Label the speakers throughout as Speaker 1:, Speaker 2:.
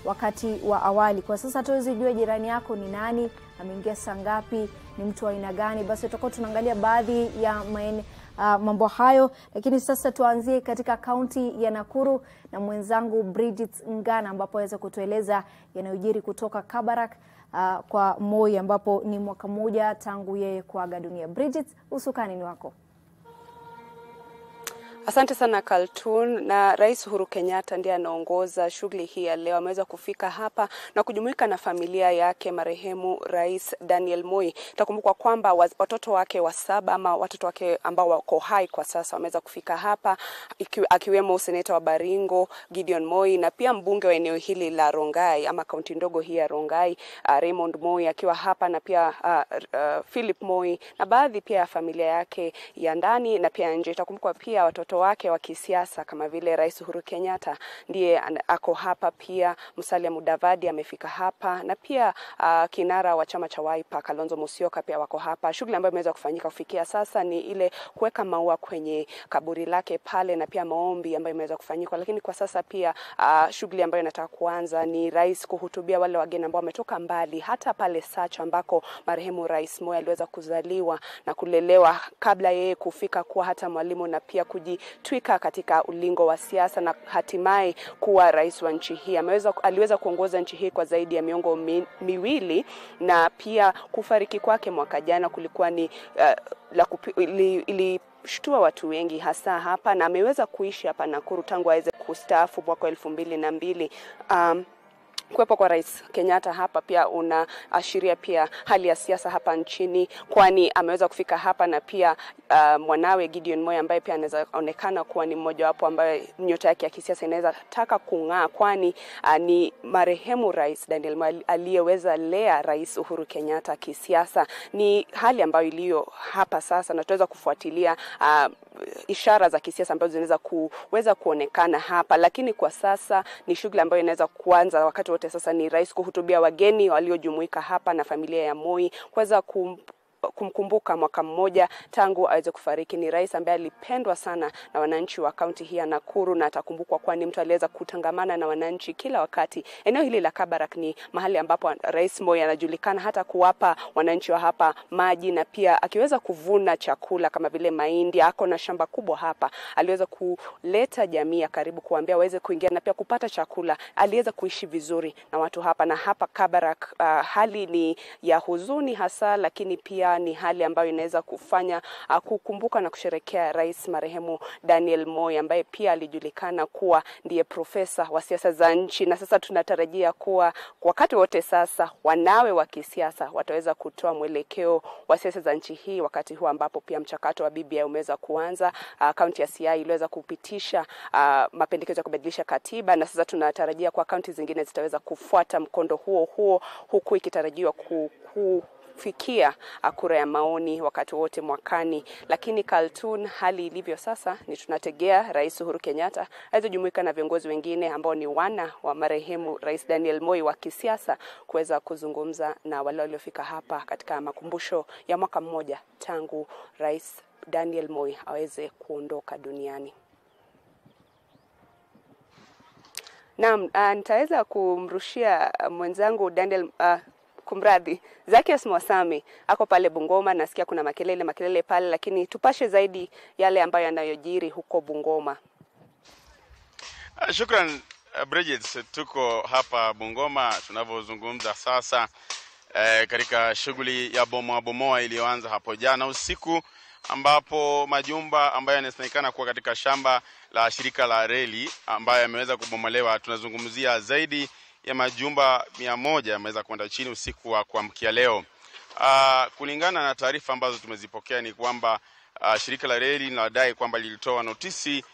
Speaker 1: wakati wa awali. Kwa sasa tuwezi jua jirani yako ni nani, ameingia saa ngapi, ni mtu wa aina gani. Basi tutakuwa tunaangalia baadhi ya mambo hayo, lakini sasa tuanzie katika kaunti ya Nakuru na mwenzangu Bridget Ngana, ambapo aweza kutueleza yanayojiri kutoka Kabarak kwa Moi, ambapo ni mwaka mmoja tangu yeye kuaga dunia. Bridget, usukani ni wako.
Speaker 2: Asante sana Kaltun. Na Rais Uhuru Kenyatta ndiye anaongoza shughuli hii ya leo. Ameweza kufika hapa na kujumuika na familia yake marehemu Rais Daniel Moi. Takumbukwa kwamba watoto wake wa 7 ama watoto wake ambao wako hai kwa sasa wameweza kufika hapa, akiwemo seneta wa Baringo Gideon Moi, na pia mbunge wa eneo hili la Rongai ama kaunti ndogo hii ya Rongai Raymond Moi akiwa hapa, na pia Philip Moi na baadhi pia ya familia yake ya ndani na pia nje. Takumbukwa pia watoto wake wa kisiasa kama vile Rais Uhuru Kenyatta ndiye ako hapa, pia Musalia Mudavadi amefika hapa, na pia kinara wa chama cha Wiper Kalonzo Musyoka pia wako hapa. Shughuli ambayo imeweza kufanyika kufikia sasa ni ile kuweka maua kwenye kaburi lake pale, na pia maombi ambayo imeweza kufanyika. Lakini kwa sasa pia shughuli ambayo inataka kuanza ni rais kuhutubia wale wageni ambao wametoka mbali, hata pale Sacha ambako marehemu Rais Moi aliweza kuzaliwa na kulelewa kabla yeye kufika kuwa hata mwalimu, na pia kujitwika katika ulingo wa siasa na hatimaye kuwa rais wa nchi hii. Aliweza kuongoza nchi hii kwa zaidi ya miongo miwili, na pia kufariki kwake mwaka jana kulikuwa ni ilishtua watu wengi hasa hapa, na ameweza kuishi hapa Nakuru tangu aweze kustaafu mwaka 2002. Kuwepo kwa Rais Kenyatta hapa pia unaashiria pia hali ya siasa hapa nchini, kwani ameweza kufika hapa, na pia mwanawe Gideon Moi ambaye pia anaweza onekana kuwa ni mmoja wapo ambaye nyota yake ya kisiasa inaweza taka kung'aa, kwani ni marehemu Rais Daniel Moi aliyeweza lea Rais Uhuru Kenyatta kisiasa. Ni hali ambayo iliyo hapa sasa, na tutaweza kufuatilia ishara za kisiasa ambazo zinaweza kuweza kuonekana hapa, lakini kwa sasa ni shughuli ambayo inaweza kuanza wakati wote. Sasa ni rais kuhutubia wageni waliojumuika hapa na familia ya Moi kuweza kumkumbuka mwaka mmoja tangu aweze kufariki. Ni rais ambaye alipendwa sana na wananchi wa kaunti hii ya Nakuru, na atakumbukwa kwa ni mtu aliweza kutangamana na wananchi kila wakati. Eneo hili la Kabarak ni mahali ambapo Rais Moi anajulikana hata kuwapa wananchi wa hapa maji, na pia akiweza kuvuna chakula kama vile mahindi. Ako na shamba kubwa hapa, aliweza kuleta jamii karibu kuambia waweze kuingia na pia kupata chakula. Aliweza kuishi vizuri na watu hapa, na hapa Kabarak hali ni ya huzuni hasa, lakini pia ni hali ambayo inaweza kufanya kukumbuka na kusherekea rais marehemu Daniel Moi, ambaye pia alijulikana kuwa ndiye profesa wa siasa za nchi. Na sasa tunatarajia kuwa wakati wote sasa wanawe wa kisiasa wataweza kutoa mwelekeo wa siasa za nchi hii, wakati huu ambapo pia mchakato wa BBI umeweza kuanza. Kaunti ya Siaya iliweza kupitisha mapendekezo ya kubadilisha katiba, na sasa tunatarajia kwa kaunti zingine zitaweza kufuata mkondo huo, huku ikitarajiwa kufikia kura ya maoni wakati wote mwakani. Lakini Kaltun, hali ilivyo sasa ni tunategea Rais Uhuru Kenyatta azojumuika na viongozi wengine ambao ni wana wa marehemu Rais Daniel Moi wa kisiasa kuweza kuzungumza na wale waliofika hapa katika makumbusho ya mwaka mmoja tangu Rais Daniel Moi aweze kuondoka duniani. Naam, nitaweza kumrushia mwenzangu Daniel kumradhi Zakias Mwasami ako pale Bungoma. Nasikia kuna makelele pale, lakini tupashe zaidi yale ambayo yanayojiri huko Bungoma.
Speaker 3: Shukran Bridget, tuko hapa Bungoma tunavyozungumza sasa katika shughuli ya bomoa iliyoanza hapo jana usiku, ambapo majumba ambayo yanasemekana kuwa katika shamba la shirika la reli ambayo yameweza kubomolewa. Tunazungumzia zaidi ya majumba 100 yameweza kwenda chini usiku wa kuamkia leo. Kulingana na taarifa ambazo tumezipokea ni kwamba shirika la reli linadai kwamba lilitoa notisi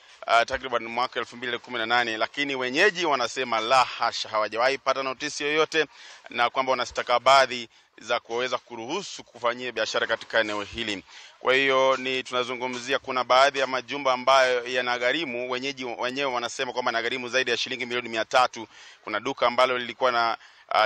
Speaker 3: takriban mwaka 2018, lakini wenyeji wanasema la hasha, hawajawahi pata notisi yoyote, na kwamba wanastakabadhi za kuweza kuruhusu kufanyia biashara katika eneo hili. Kwa hiyo tunazungumzia kuna baadhi ya majumba ambayo yanagharimu, wenyeji wenyewe wanasema kwamba yanagharimu zaidi ya shilingi milioni 300. Kuna duka ambalo lilikuwa na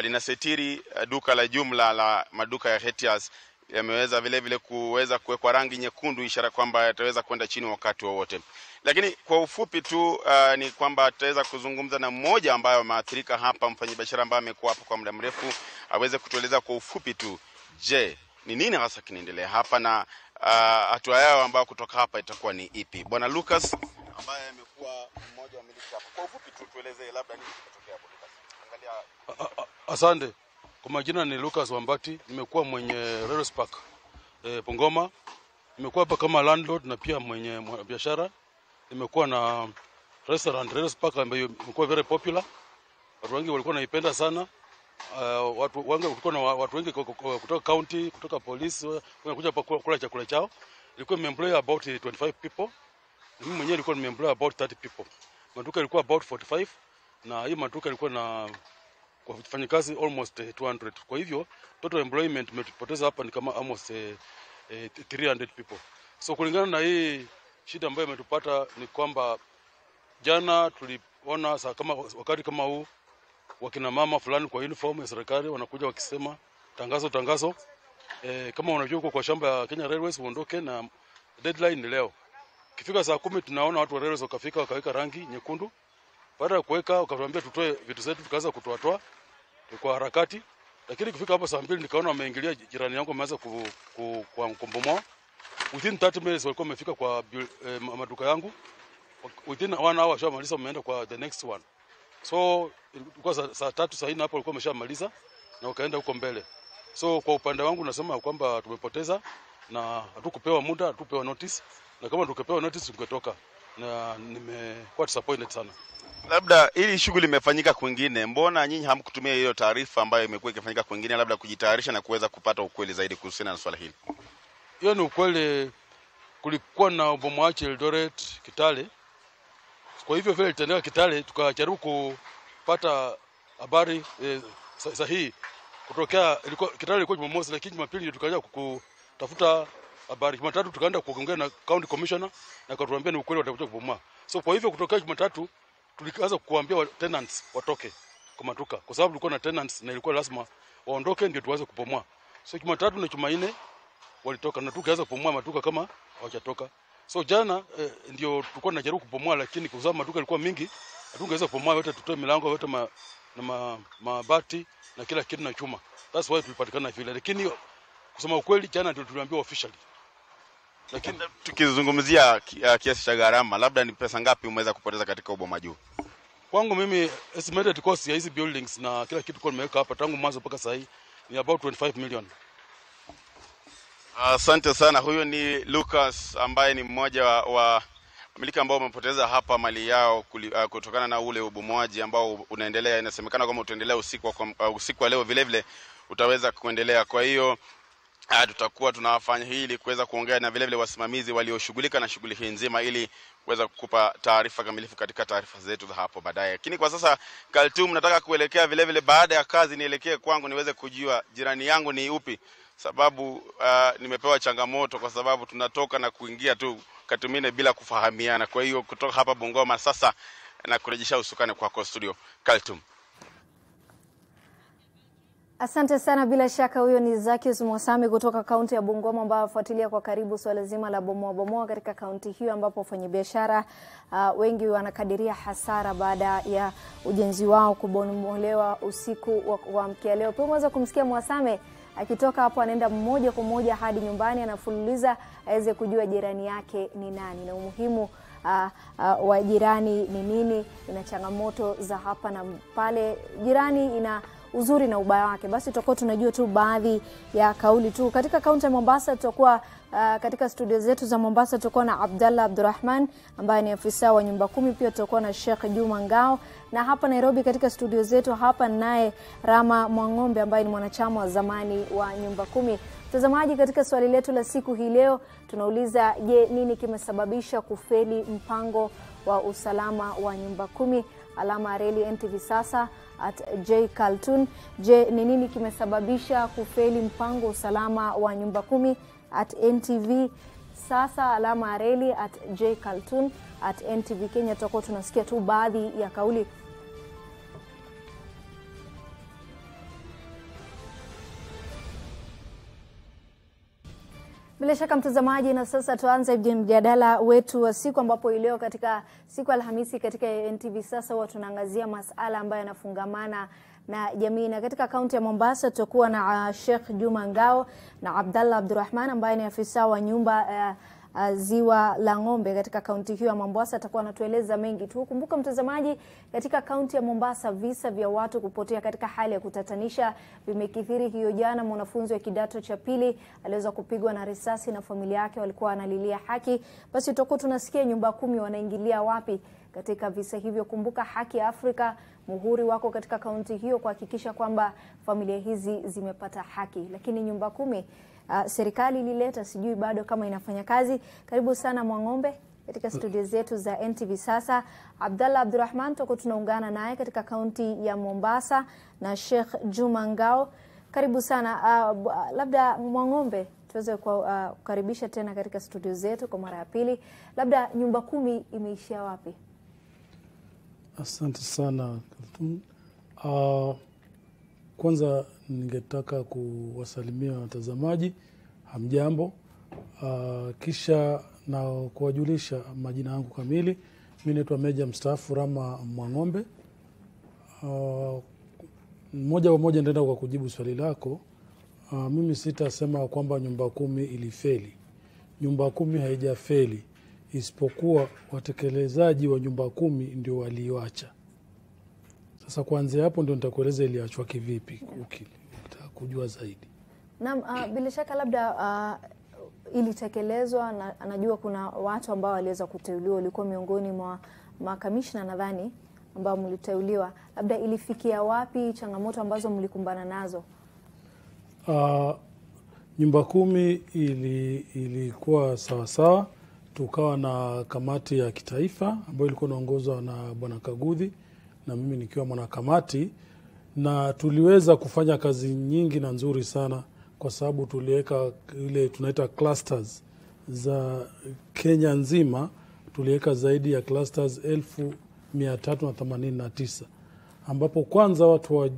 Speaker 3: linasetiri duka la jumla la maduka ya Hetias yameweza vile vile kuwekwa rangi nyekundu, ishara kwamba yataweza kwenda chini wakati wowote. Lakini kwa ufupi tu ni kwamba tutaweza kuzungumza na mmoja ambaye ameathirika hapa, mfanyabiashara ambaye amekuwa hapa kwa muda mrefu, aweze kutueleza kwa ufupi tu, je, ni nini hasa kinaendelea hapa na hatua yao ambao kutoka hapa itakuwa ni ipi? Bwana Lucas ambaye amekuwa mmoja wa miliki hapa, kwa ufupi tu tueleze labda nini kimetokea hapo Lucas. Angalia.
Speaker 4: Asante. Kwa majina ni Lucas Wambati, nimekuwa mwenye Railways Park Bungoma. Nimekuwa hapa kama landlord na pia mwenye biashara. Nimekuwa na restaurant Railways Park ambayo imekuwa very popular. Watu wengi walikuwa naipenda sana. Watu wengi kutoka county, kutoka police wanakuja hapa kula chakula chao. Ilikuwa nimeemploy about 25 people. Mimi mwenyewe nilikuwa nimeemploy about 30 people. Maduka ilikuwa about 45 na hii maduka ilikuwa na kwa wafanyakazi almost 200. Kwa hivyo total employment tumepoteza hapa ni kama almost 300 people. So kulingana na hii shida ambayo imetupata ni kwamba jana tuliona kama wakati kama huu wakina mama fulani kwa uniform ya serikali wanakuja wakisema tangazo kama unajua uko kwa shamba ya Kenya Railways uondoke, na deadline ni leo. Kifika saa 10 tunaona watu wa Railways wakafika wakaweka rangi nyekundu. Baada ya kuweka wakatuambia tutoe vitu zetu, tukaanza kutoa kwa harakati. Lakini kufika hapo saa 2 nikaona wameingilia jirani yangu, wameanza kubomoa. Within 30 minutes walikuwa wamefika kwa maduka yangu. Within 1 hour washamaliza, wameenda kwa the next one. So ilikuwa saa 3 saa 4 hapo walikuwa wameshamaliza na wakaenda huko mbele. So kwa upande wangu nasema kwamba tumepoteza na hatukupewa muda, hatukupewa notice, na kama tukipewa notice tungetoka, na nimekuwa disappointed sana.
Speaker 3: Labda ili shughuli imefanyika kwingine, mbona nyinyi hamkutumia hiyo taarifa ambayo imekuwa ikifanyika kwingine, labda kujitayarisha na kuweza kupata ukweli zaidi kuhusiana na swala hili?
Speaker 4: Hiyo ni ukweli, kulikuwa na ubomoaji Eldoret, Kitale. Kwa hivyo vile tendeka Kitale tukajaribu kupata habari sahihi kutokea. Kitale ilikuwa Jumamosi, lakini Jumapili tukaanza kutafuta habari. Jumatatu tukaenda kuongea na county commissioner na akatuambia ni ukweli watakuja kubomoa. So kwa hivyo kutokea Jumatatu tulianza kuambia tenants watoke kwa maduka, kwa sababu tulikuwa na tenants na ilikuwa lazima waondoke ndio tuanze kubomoa. So Jumatatu na Jumanne walitoka na tukaanza kubomoa maduka kama hawajatoka. So jana ndio tulikuwa tunajaribu kubomoa, lakini kwa sababu maduka yalikuwa mingi hatungeweza kubomoa yote, tutoe milango yote na mabati na kila kitu na chuma. That's why tulipatikana vile. Lakini kusema ukweli jana ndio tuliambiwa officially.
Speaker 3: Lakini tukizungumzia kiasi cha gharama, labda ni pesa ngapi umeweza kupoteza katika ubomaji huu?
Speaker 4: Kwangu mimi estimated cost ya hizi buildings na kila kitu kwa nimeweka hapa tangu mwanzo mpaka sasa ni about 25 million.
Speaker 3: Asante sana. Huyo ni Lucas ambaye ni mmoja wa wamiliki ambao wamepoteza hapa mali yao kutokana na ule ubomoaji ambao unaendelea. Inasemekana kama utaendelea usiku wa leo vile vile utaweza kuendelea. Kwa hiyo tutakuwa tunafanya hili kuweza kuongea na vile vile wasimamizi walioshughulika na shughuli hii nzima ili kuweza kukupa taarifa kamilifu katika taarifa zetu za hapo baadaye. Lakini kwa sasa Kaltum, nataka kuelekea vile vile baada ya kazi nielekee kwangu niweze kujua jirani yangu ni upi, sababu nimepewa changamoto kwa sababu tunatoka na kuingia tu katumine bila kufahamiana. Kwa hiyo kutoka hapa Bungoma sasa na kurejesha usukani kwako studio Kaltum.
Speaker 1: Asante sana. Bila shaka huyo ni Zakius Mwasami kutoka kaunti ya Bungoma ambaye afuatilia kwa karibu swala zima la bomoa katika kaunti hiyo, ambapo wafanyabiashara wengi wanakadiria hasara baada ya ujenzi wao kubomolewa usiku wa mkia leo. Pia mweza kumsikia Mwasame akitoka hapo anaenda moja kwa moja hadi nyumbani, anafululiza aweze kujua jirani yake ni nani na umuhimu wa jirani ni nini, ina changamoto za hapa na pale, jirani ina uzuri na ubaya wake. Basi tutakuwa tunajua tu baadhi ya kauli tu. Katika kaunti ya Mombasa tutakuwa katika studio zetu za Mombasa tutakuwa na Abdallah Abdurrahman ambaye ni afisa wa nyumba 10. Pia tutakuwa na Sheikh Juma Ngao, na hapa Nairobi katika studio zetu hapa naye Rama Mwangombe ambaye ni mwanachama wa zamani wa nyumba 10. Mtazamaji, katika swali letu la siku hii leo tunauliza, je, nini kimesababisha kufeli mpango wa usalama wa nyumba 10? Alama reli NTV sasa @J Kaltun. Je, ni nini kimesababisha kufeli mpango usalama wa nyumba 10? @NTV sasa alama reli @J Kaltun @NTV Kenya. Tutakuwa tunasikia tu baadhi ya kauli. Bila shaka mtazamaji, na sasa tuanze mjadala wetu wa siku, ambapo leo katika siku Alhamisi katika NTV sasa huwa tunaangazia masuala ambayo yanafungamana na jamii. Na katika kaunti ya Mombasa tutakuwa na Sheikh Juma Ngao na Abdallah Abdurrahman ambaye ni afisa wa nyumba ziwa la Ng'ombe katika kaunti hiyo ya Mombasa. Atakuwa anatueleza mengi tu. Kumbuka mtazamaji, katika kaunti ya Mombasa visa vya watu kupotea katika hali ya kutatanisha vimekithiri. Hiyo jana mwanafunzi wa kidato cha pili aliweza kupigwa na risasi na familia yake walikuwa wanalilia haki. Basi tutakuwa tunasikia nyumba 10 wanaingilia wapi katika visa hivyo. Kumbuka Haki ya Afrika muhuri wako katika kaunti hiyo kuhakikisha kwamba familia hizi zimepata haki. Lakini nyumba 10 serikali ilileta, sijui bado kama inafanya kazi. Karibu sana Mwang'ombe katika studio zetu za NTV sasa. Abdallah Abdurrahman tutakuwa tunaungana naye katika kaunti ya Mombasa, na Sheikh Juma Ngao. Karibu sana. Labda Mwang'ombe tuweze kukaribisha tena katika studio zetu kwa mara ya pili. Labda nyumba 10 imeishia wapi?
Speaker 5: Asante sana. Kwanza ningetaka kuwasalimia watazamaji, hamjambo. Kisha na kuwajulisha majina yangu kamili. Mimi naitwa Meja Mstaafu Rama Mwang'ombe. Moja kwa moja nitaenda kwa kujibu swali lako. Mimi sitasema kwamba nyumba 10 ilifeli. Nyumba 10 haijafeli, isipokuwa watekelezaji wa nyumba 10 ndio walioacha. Sasa kuanzia hapo ndio nitakueleza iliachwa kivipi ukitaka kujua zaidi.
Speaker 1: Naam, bila shaka labda ilitekelezwa, na anajua kuna watu ambao waliweza kuteuliwa, walikuwa miongoni mwa makamishna nadhani ambao mliteuliwa. Labda ilifikia wapi, changamoto ambazo mlikumbana nazo?
Speaker 5: Nyumba 10 ilikuwa sawa sawa. Tukawa na kamati ya kitaifa ambayo ilikuwa inaongozwa na Bwana Kaguthi na mimi nikiwa mwanakamati, na tuliweza kufanya kazi nyingi na nzuri sana, kwa sababu tuliweka ile tunaita clusters za Kenya nzima. Tuliweka zaidi ya clusters 1389, ambapo kwanza watu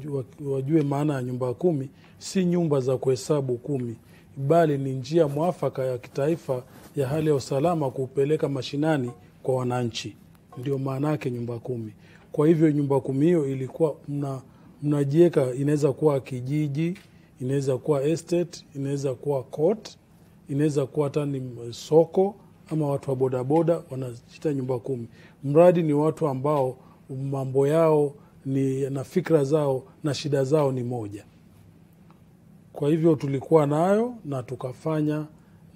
Speaker 5: wajue maana ya nyumba 10 si nyumba za kuhesabu 10, bali ni njia mwafaka ya kitaifa ya hali ya usalama kupeleka mashinani kwa wananchi. Ndio maana yake nyumba 10. Kwa hivyo nyumba 10 hiyo ilikuwa mnajieka, inaweza kuwa kijiji, inaweza kuwa estate, inaweza kuwa court, inaweza kuwa hata ni soko, ama watu wa bodaboda wanajita nyumba 10. Mradi ni watu ambao mambo yao ni na fikra zao na shida zao ni moja. Kwa hivyo tulikuwa nayo na tukafanya,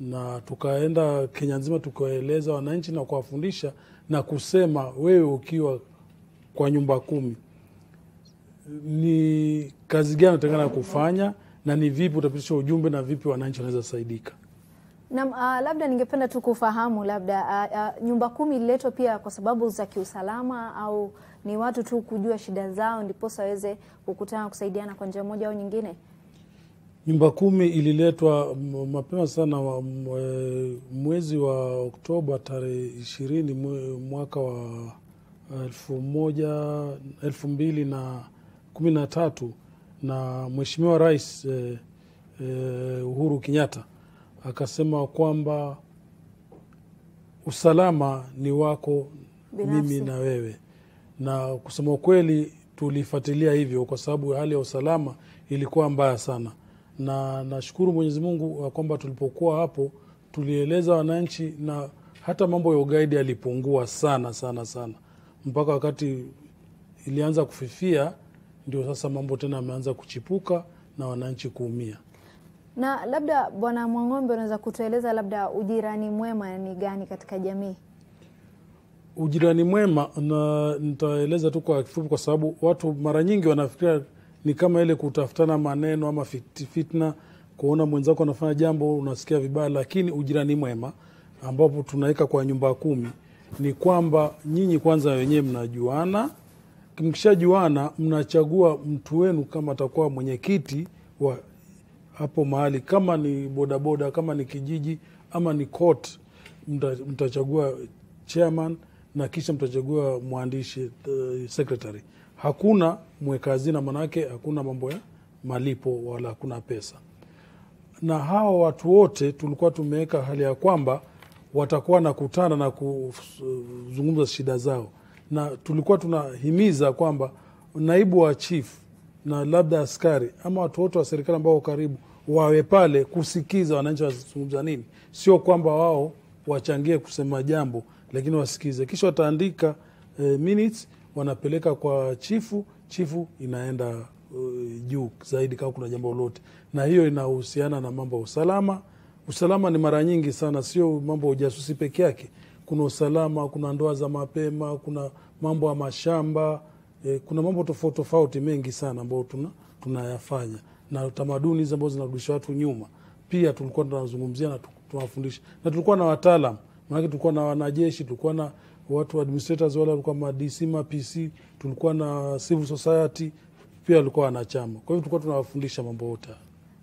Speaker 5: na tukaenda Kenya nzima tukaeleza wananchi na kuwafundisha na kusema, wewe ukiwa kwa nyumba 10 ni kazi gani unatakana kufanya, na ni vipi utapitisha ujumbe, na vipi wananchi wanaweza saidika.
Speaker 1: Na labda ningependa tu kufahamu, labda nyumba 10 ililetwa pia kwa sababu za kiusalama, au ni watu tu kujua shida zao ndipo waweze kukutana kusaidiana kwa njia moja au nyingine?
Speaker 5: Nyumba 10 ililetwa mapema sana, mwezi wa Oktoba tarehe 20 mwaka wa 2013, na Mheshimiwa Rais Uhuru Kenyatta akasema kwamba usalama ni wako binafsi, mimi na wewe. Na kusema kweli tulifuatilia hivyo kwa sababu hali ya usalama ilikuwa mbaya sana, na nashukuru Mwenyezi Mungu kwamba tulipokuwa hapo tulieleza wananchi, na hata mambo ya ugaidi yalipungua sana sana sana, mpaka wakati ilianza kufifia ndio sasa mambo tena yameanza kuchipuka na wananchi kuumia.
Speaker 1: Na labda Bwana Mwang'ombe, unaweza kutueleza labda ujirani mwema ni gani katika jamii?
Speaker 5: Ujirani mwema na nitaeleza tu kwa kifupi, kwa sababu watu mara nyingi wanafikiria ni kama ile kutafutana maneno ama fitna, kuona mwenzako anafanya jambo unasikia vibaya. Lakini ujirani mwema ambapo tunaweka kwa nyumba 10 ni kwamba nyinyi kwanza wenyewe mnajuana. Mkishajuana mnachagua mtu wenu, kama atakuwa mwenyekiti wa hapo mahali, kama ni bodaboda, kama ni kijiji ama ni court, mtachagua chairman, na kisha mtachagua mwandishi secretary. Hakuna mweka hazina, manake hakuna mambo ya malipo wala hakuna pesa. na hao watu wote tulikuwa tumeweka hali ya kwamba watakuwa nakutana na kuzungumza shida zao, na tulikuwa tunahimiza kwamba naibu wa chief na labda askari ama watu wote wa serikali ambao karibu wawe pale kusikiza wananchi wazungumza nini, sio kwamba wao wachangie kusema jambo, lakini wasikize, kisha wataandika minutes wanapeleka kwa chifu inaenda juu zaidi kama kuna jambo lolote, na hiyo inahusiana na mambo ya usalama. Usalama ni mara nyingi sana, sio mambo ya ujasusi peke yake. Kuna usalama, kuna ndoa za mapema, kuna mambo ya mashamba, kuna mambo tofauti tofauti mengi sana ambayo tunayafanya, na tamaduni hizo ambazo zinarudisha watu nyuma pia tulikuwa tunazungumzia na tunawafundisha, na tulikuwa na wataalam, maana tulikuwa na wanajeshi, tulikuwa na watu administrators wale walikuwa ma DC ma PC, tulikuwa na civil society pia walikuwa wanachama. Kwa hivyo tulikuwa tunawafundisha mambo yote.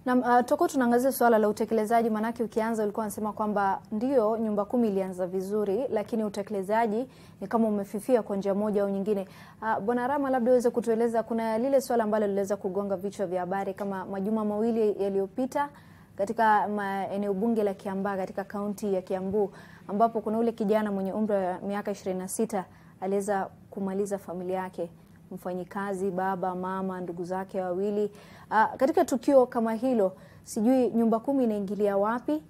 Speaker 1: Na toko tunaangazia swala la utekelezaji, manake ukianza ulikuwa unasema kwamba ndio nyumba 10 ilianza vizuri, lakini utekelezaji ni kama umefifia kwa njia moja au nyingine. Bwana Rama, labda uweze kutueleza, kuna lile swala ambalo liliweza kugonga vichwa vya habari kama majuma mawili yaliyopita katika eneo bunge la Kiambaa katika kaunti ya Kiambu, ambapo kuna ule kijana mwenye umri wa miaka 26 aliweza kumaliza familia yake, mfanyikazi, baba, mama, ndugu zake wawili. Katika tukio kama hilo, sijui nyumba 10 inaingilia wapi?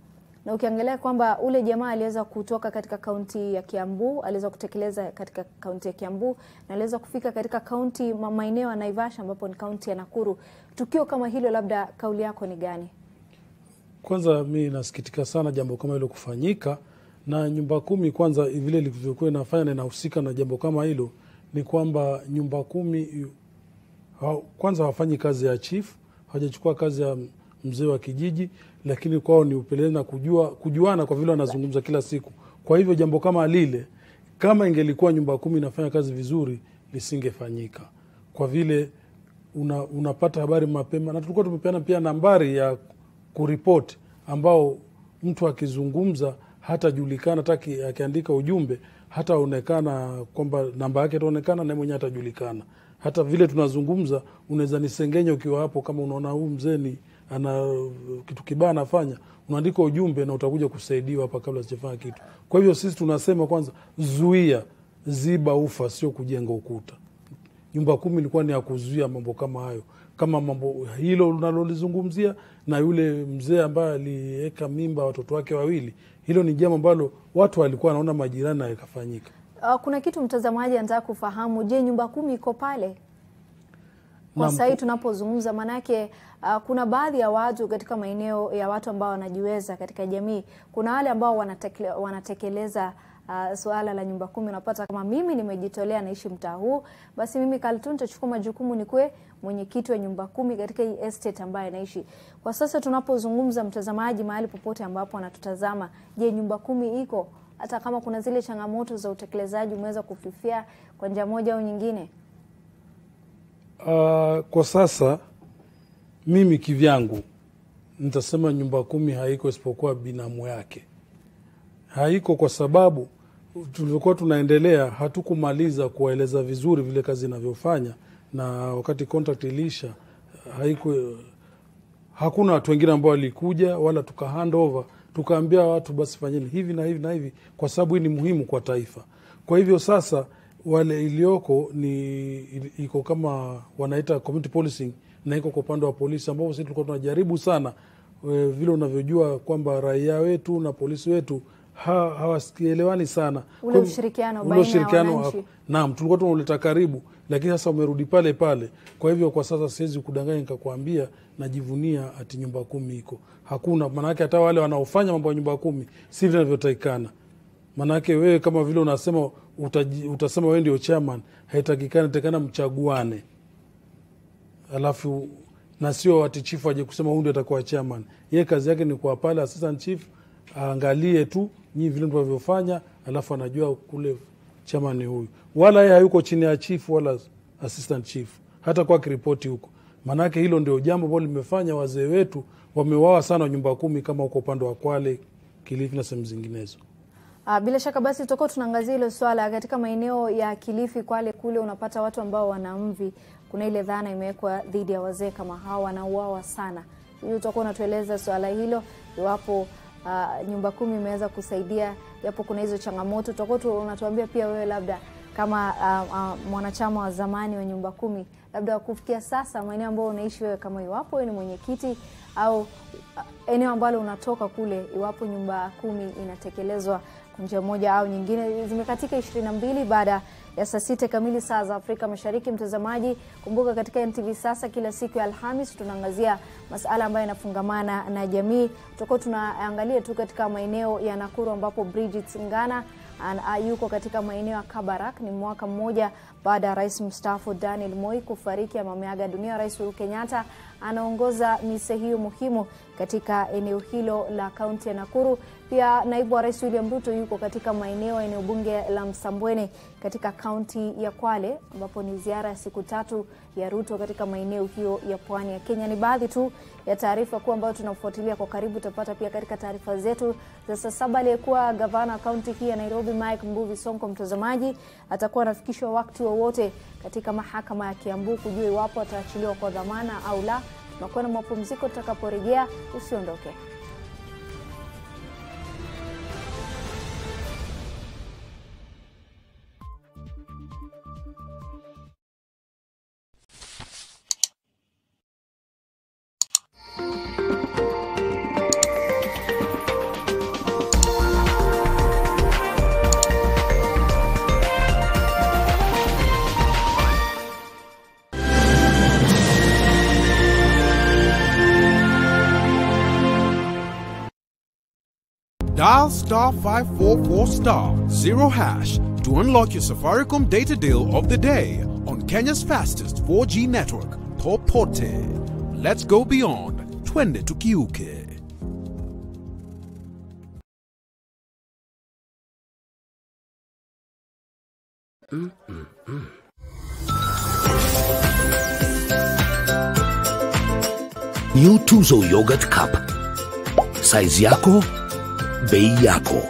Speaker 1: Na ukiangalia kwamba ule jamaa aliweza kutoka katika kaunti ya Kiambu, aliweza kutekeleza katika kaunti ya Kiambu na aliweza kufika katika kaunti maeneo ya Naivasha ambapo ni kaunti ya Nakuru. Tukio kama hilo, labda kauli yako ni gani?
Speaker 5: Kwanza mimi nasikitika sana jambo kama hilo kufanyika, na nyumba 10 kwanza vile ilivyokuwa inafanya na inahusika na jambo kama hilo ni kwamba nyumba 10 kwanza hawafanyi kazi ya chief, hawajachukua kazi ya mzee wa kijiji, lakini kwao ni upelelezi na kujuana kwa vile wanazungumza kila siku. Kwa hivyo jambo kama lile, kama ingelikuwa nyumba 10 inafanya kazi vizuri, lisingefanyika. Kwa vile unapata habari mapema, na tulikuwa tumepeana pia nambari ya kuripoti ambao mtu akizungumza hata julikana, hata akiandika ujumbe hata onekana kwamba namba yake itaonekana na mwenyewe hatajulikana. Hata vile tunazungumza unaweza nisengenya ukiwa hapo, kama unaona huyu mzee ana kitu kibaya anafanya, unaandika ujumbe na utakuja kusaidiwa hapa kabla sijafanya kitu. Kwa hivyo sisi tunasema kwanza, zuia, ziba ufa, sio kujenga ukuta. Nyumba 10 ilikuwa ni ya kuzuia mambo kama hayo, kama mambo hilo unalolizungumzia na yule mzee ambaye aliweka mimba watoto wake wawili. Hilo ni jambo ambalo watu walikuwa wanaona majirani na ikafanyika.
Speaker 1: Kuna kitu mtazamaji anataka kufahamu, je, nyumba 10 iko pale kwa sasa tunapozungumza? Manake kuna baadhi ya watu katika maeneo ya watu ambao wanajiweza katika jamii, kuna wale ambao wanatekeleza suala la nyumba 10. Unapata kama mimi nimejitolea naishi mtaa huu, basi mimi Kaltun nitachukua majukumu nikue mwenyekiti wa nyumba 10 katika hii estate ambayo naishi. Kwa sasa tunapozungumza, mtazamaji mahali popote ambapo anatutazama, je, nyumba 10 iko? Hata kama kuna zile changamoto za utekelezaji umeweza kufifia kwa njia moja au nyingine?
Speaker 5: Kwa sasa mimi kivyangu nitasema nyumba 10 haiko, isipokuwa binamu yake. Haiko kwa sababu tulivyokuwa tunaendelea hatukumaliza kuwaeleza vizuri vile kazi inavyofanya, na wakati contract ilisha hakuna watu wengine ambao walikuja wala tuka hand over tukaambia watu basi fanyeni hivi na hivi na hivi, kwa sababu hii ni muhimu kwa taifa. Kwa hivyo sasa wale ilioko iko kama wanaita community policing, na iko kwa upande wa polisi, ambao sisi tulikuwa tunajaribu sana vile unavyojua kwamba raia wetu na polisi wetu hawasikielewani sana.
Speaker 1: Ule ushirikiano baina ya wananchi.
Speaker 5: Naam, tulikuwa tunaleta karibu, lakini sasa umerudi pale pale. Kwa hivyo kwa sasa siwezi kudanganya nikakwambia najivunia ati nyumba 10 iko. Hakuna, manake hata wale wanaofanya mambo ya nyumba 10 si vile vinavyotakikana. Manake wewe kama vile unasema utasema wewe ndio chairman, haitakikani, tekana mchaguane. Alafu na sio ati chief aje kusema huyu ndio atakuwa chairman. Yeye kazi yake ni kwa pale assistant chief angalie tu nyinyi vile mnavyofanya, alafu anajua kule chairman ni huyu. Wala yeye hayuko chini ya chief wala assistant chief, hata kwa kiripoti huko. Manake hilo ndio jambo ambalo limefanya wazee wetu wamewawa sana nyumba 10 kama uko upande wa Kwale, Kilifi na sehemu zinginezo.
Speaker 1: Bila shaka basi tutakuwa tunaangazia hilo swala katika maeneo ya Kilifi, Kwale kule unapata watu ambao wana mvi. Kuna ile dhana imewekwa dhidi ya wazee kama hao wanauawa sana. utakuwa unatueleza swala hilo, iwapo nyumba 10 imeweza kusaidia, japo kuna hizo changamoto. Tutakuwa unatuambia pia wewe, labda kama mwanachama wa zamani wa nyumba 10, labda kufikia sasa maeneo ambayo unaishi wewe, kama iwapo wewe ni mwenyekiti au eneo ambalo unatoka kule, iwapo nyumba 10 inatekelezwa kwa njia moja au nyingine. Zimekatika 22 baada ya saa 6 kamili saa za Afrika Mashariki. Mtazamaji, kumbuka katika NTV Sasa kila siku ya Alhamis tunaangazia masuala ambayo yanafungamana na jamii. Tutakuwa tunaangalia tu katika maeneo ya Nakuru ambapo Bridget Ngana yuko katika maeneo ya Kabarak. Ni mwaka mmoja baada ya Rais mstaafu Daniel Moi kufariki, ameaga dunia. Rais Uhuru Kenyatta anaongoza misa hiyo muhimu katika eneo hilo la kaunti ya Nakuru. Pia naibu wa Rais William Ruto yuko katika maeneo eneo bunge la Msambweni katika kaunti ya Kwale, ambapo ni ziara ya siku 3 ya Ruto katika maeneo hiyo ya pwani ya Kenya. Ni baadhi tu ya taarifa kuu ambayo tunafuatilia kwa karibu. Tutapata pia katika taarifa zetu za saa 7 aliyekuwa gavana kaunti hii ya Nairobi Mike Mbuvi Sonko, mtazamaji, atakuwa anafikishwa wakati wowote katika mahakama ya Kiambu kujua iwapo ataachiliwa kwa dhamana au la. Tunakuwa na mapumziko, tutakaporejea usiondoke.
Speaker 6: Dial *544*0# to unlock your Safaricom data deal of the day on Kenya's fastest 4G network, Popote. Let's go beyond. Twende tukiuke.
Speaker 7: New Tuzo Yogurt Cup. Size yako, bei yako.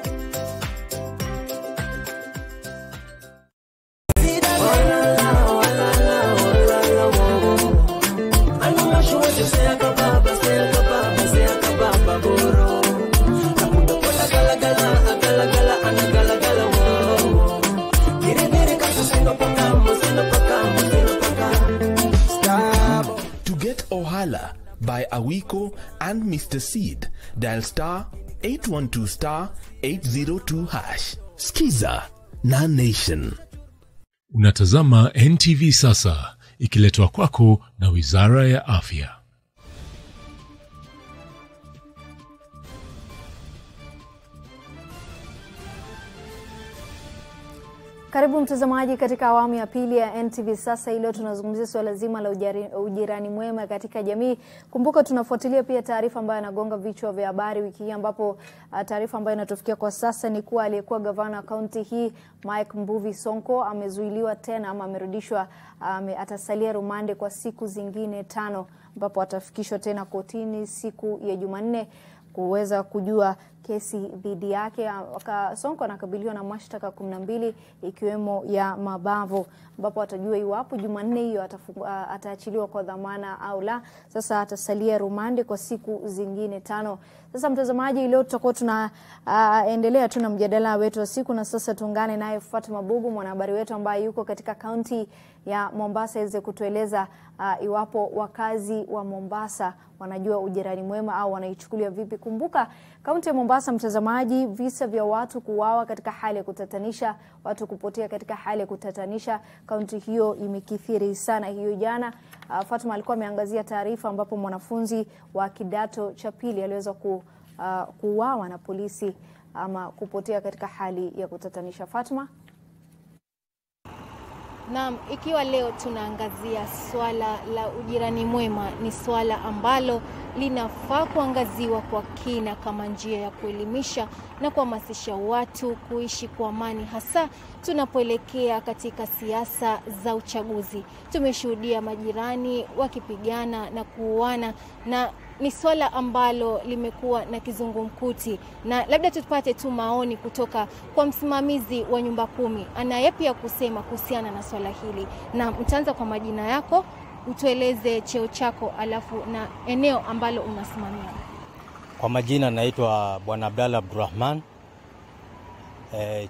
Speaker 7: To get Ohala by Awiko and Mr. Seed, dial *812*802#. Skiza na Nation.
Speaker 8: Unatazama NTV Sasa, ikiletwa kwako na Wizara ya Afya.
Speaker 1: Karibu mtazamaji katika awamu ya pili ya NTV Sasa. Leo tunazungumzia swala zima la ujirani mwema katika jamii. Kumbuka tunafuatilia pia taarifa ambayo inagonga vichwa vya habari wiki hii, ambapo taarifa ambayo inatufikia kwa sasa ni kuwa aliyekuwa gavana kaunti hii Mike Mbuvi Sonko amezuiliwa tena ama amerudishwa, atasalia rumande kwa siku zingine 5, ambapo atafikishwa tena kotini siku ya Jumanne kuweza kujua kesi dhidi yake. Sonko anakabiliwa na mashtaka 12 ikiwemo ya mabavu, ambapo atajua iwapo Jumanne hiyo ataachiliwa kwa dhamana au la. Sasa atasalia rumande kwa siku zingine 5. Sasa mtazamaji, leo tutakuwa tunaendelea tu na mjadala wetu wa siku, na sasa tuungane naye Fatma Bugu, mwanahabari wetu ambaye yuko katika kaunti ya Mombasa, iweze kutueleza iwapo wakazi wa Mombasa wanajua ujirani mwema au wanaichukulia vipi. Kumbuka kaunti ya Mombasa, mtazamaji, visa vya watu kuuawa katika hali ya kutatanisha, watu kupotea katika hali ya kutatanisha, kaunti hiyo imekithiri sana. Hiyo jana Fatma alikuwa ameangazia taarifa ambapo mwanafunzi wa kidato cha pili aliweza kuuawa na polisi ama kupotea katika hali ya kutatanisha. Fatma.
Speaker 9: Naam, ikiwa leo tunaangazia swala la ujirani mwema, ni swala ambalo linafaa kuangaziwa kwa kina kama njia ya kuelimisha na kuhamasisha watu kuishi kwa amani, hasa tunapoelekea katika siasa za uchaguzi. Tumeshuhudia majirani wakipigana na kuuana, na ni swala ambalo limekuwa na kizungumkuti, na labda tupate tu maoni kutoka kwa msimamizi wa nyumba 10 ana yapi ya kusema kuhusiana na swala hili. Na mtaanza kwa majina yako utueleze cheo chako alafu na eneo ambalo unasimamia.
Speaker 10: Kwa majina naitwa Bwana Abdalla Abdurrahman.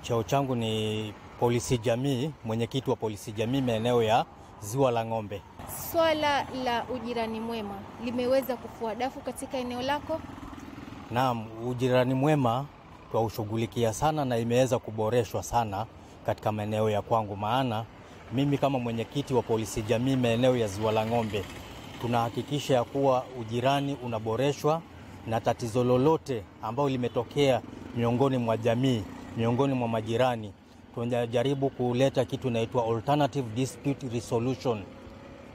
Speaker 10: Cheo changu ni polisi jamii, mwenyekiti wa polisi jamii maeneo ya Ziwa la Ng'ombe.
Speaker 9: Swala la ujirani mwema limeweza kufua dafu katika eneo lako?
Speaker 10: Naam, ujirani mwema twaushughulikia sana na imeweza kuboreshwa sana katika maeneo ya kwangu, maana mimi kama mwenyekiti wa polisi jamii maeneo ya Ziwa la Ng'ombe tunahakikisha ya kuwa ujirani unaboreshwa, na tatizo lolote ambalo limetokea miongoni mwa jamii, miongoni mwa majirani, tunajaribu kuleta kitu inaitwa alternative dispute resolution,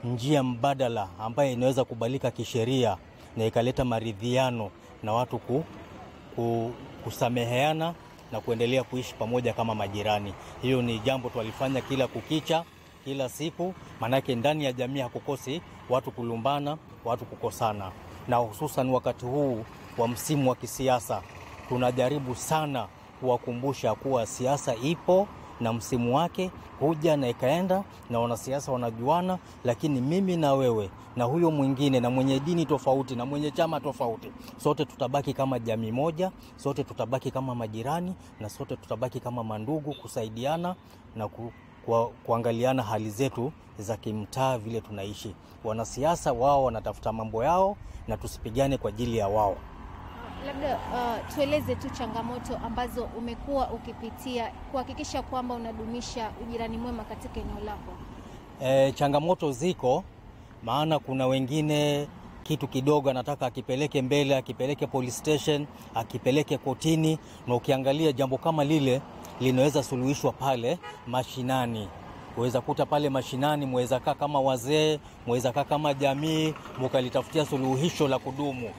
Speaker 10: njia mbadala ambayo inaweza kubalika kisheria na ikaleta maridhiano na watu kusameheana na kuendelea kuishi pamoja kama majirani. Hiyo ni jambo twalifanya kila kukicha, kila siku, manake ndani ya jamii hakukosi watu kulumbana, watu kukosana. Na hususan wakati huu wa msimu wa kisiasa tunajaribu sana kuwakumbusha kuwa siasa ipo na msimu wake huja na ikaenda, na wanasiasa wanajuana, lakini mimi na wewe na huyo mwingine na mwenye dini tofauti na mwenye chama tofauti, sote tutabaki kama jamii moja, sote tutabaki kama majirani, na sote tutabaki kama mandugu, kusaidiana na kuangaliana hali zetu za kimtaa vile tunaishi. Wanasiasa wao wanatafuta mambo yao na tusipigane kwa ajili ya wao.
Speaker 9: Labda tueleze tu changamoto ambazo umekuwa ukipitia kuhakikisha kwamba unadumisha ujirani mwema katika eneo lako.
Speaker 10: Changamoto ziko, maana kuna wengine kitu kidogo anataka akipeleke mbele, akipeleke police station, akipeleke kotini, na ukiangalia jambo kama lile linaweza suluhishwa pale mashinani. Uweza kuta pale mashinani, mweza kaa kama wazee, mweza kaa kama jamii, mkalitafutia suluhisho la kudumu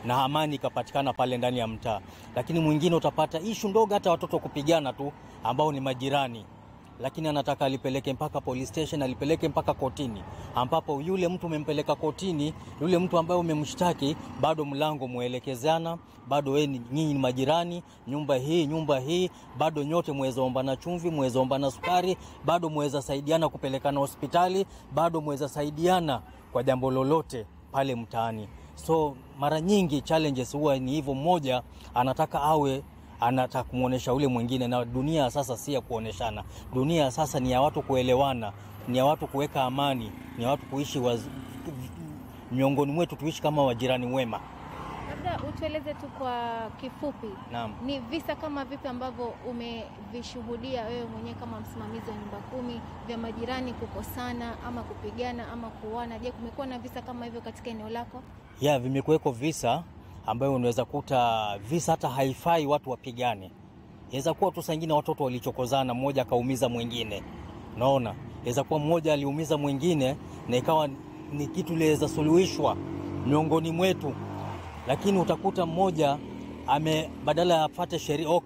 Speaker 10: na amani ikapatikana pale ndani ya mtaa. Lakini mwingine utapata issue ndogo, hata watoto kupigana tu ambao ni majirani, lakini anataka alipeleke mpaka police station, alipeleke mpaka kotini, ambapo yule mtu umempeleka kotini, yule mtu ambaye umemshtaki, bado mlango muelekezana, bado nyinyi ni majirani, nyumba hii, bado nyote mweza ombana chumvi, mweza ombana sukari, bado mweza saidiana kupelekana hospitali, bado mweza saidiana kwa jambo lolote pale mtaani. So mara nyingi challenges huwa ni hivyo, mmoja anataka kumuonesha ule mwingine, na dunia sasa si ya kuoneshana. Dunia sasa ni ya watu kuelewana, ni ya watu kuweka amani, ni ya watu kuishi miongoni mwetu, tuishi kama wajirani wema.
Speaker 9: Labda utueleze tu kwa kifupi.
Speaker 10: Naam.
Speaker 9: Ni visa kama vipi ambavyo umevishuhudia wewe mwenyewe kama msimamizi wa nyumba 10 vya majirani kukosana ama kupigana ama kuoana? Je, kumekuwa na visa kama hivyo katika eneo lako?
Speaker 10: Vimekuweko visa ambayo unaweza kuta visa hata haifai watu wapigane. Inaweza kuwa tu sangine watoto walichokozana, mmoja akaumiza mwingine. Unaona? Inaweza kuwa mmoja aliumiza mwingine na ikawa ni kitu liweza suluhishwa miongoni mwetu. Lakini utakuta mmoja badala ya afuate sheria,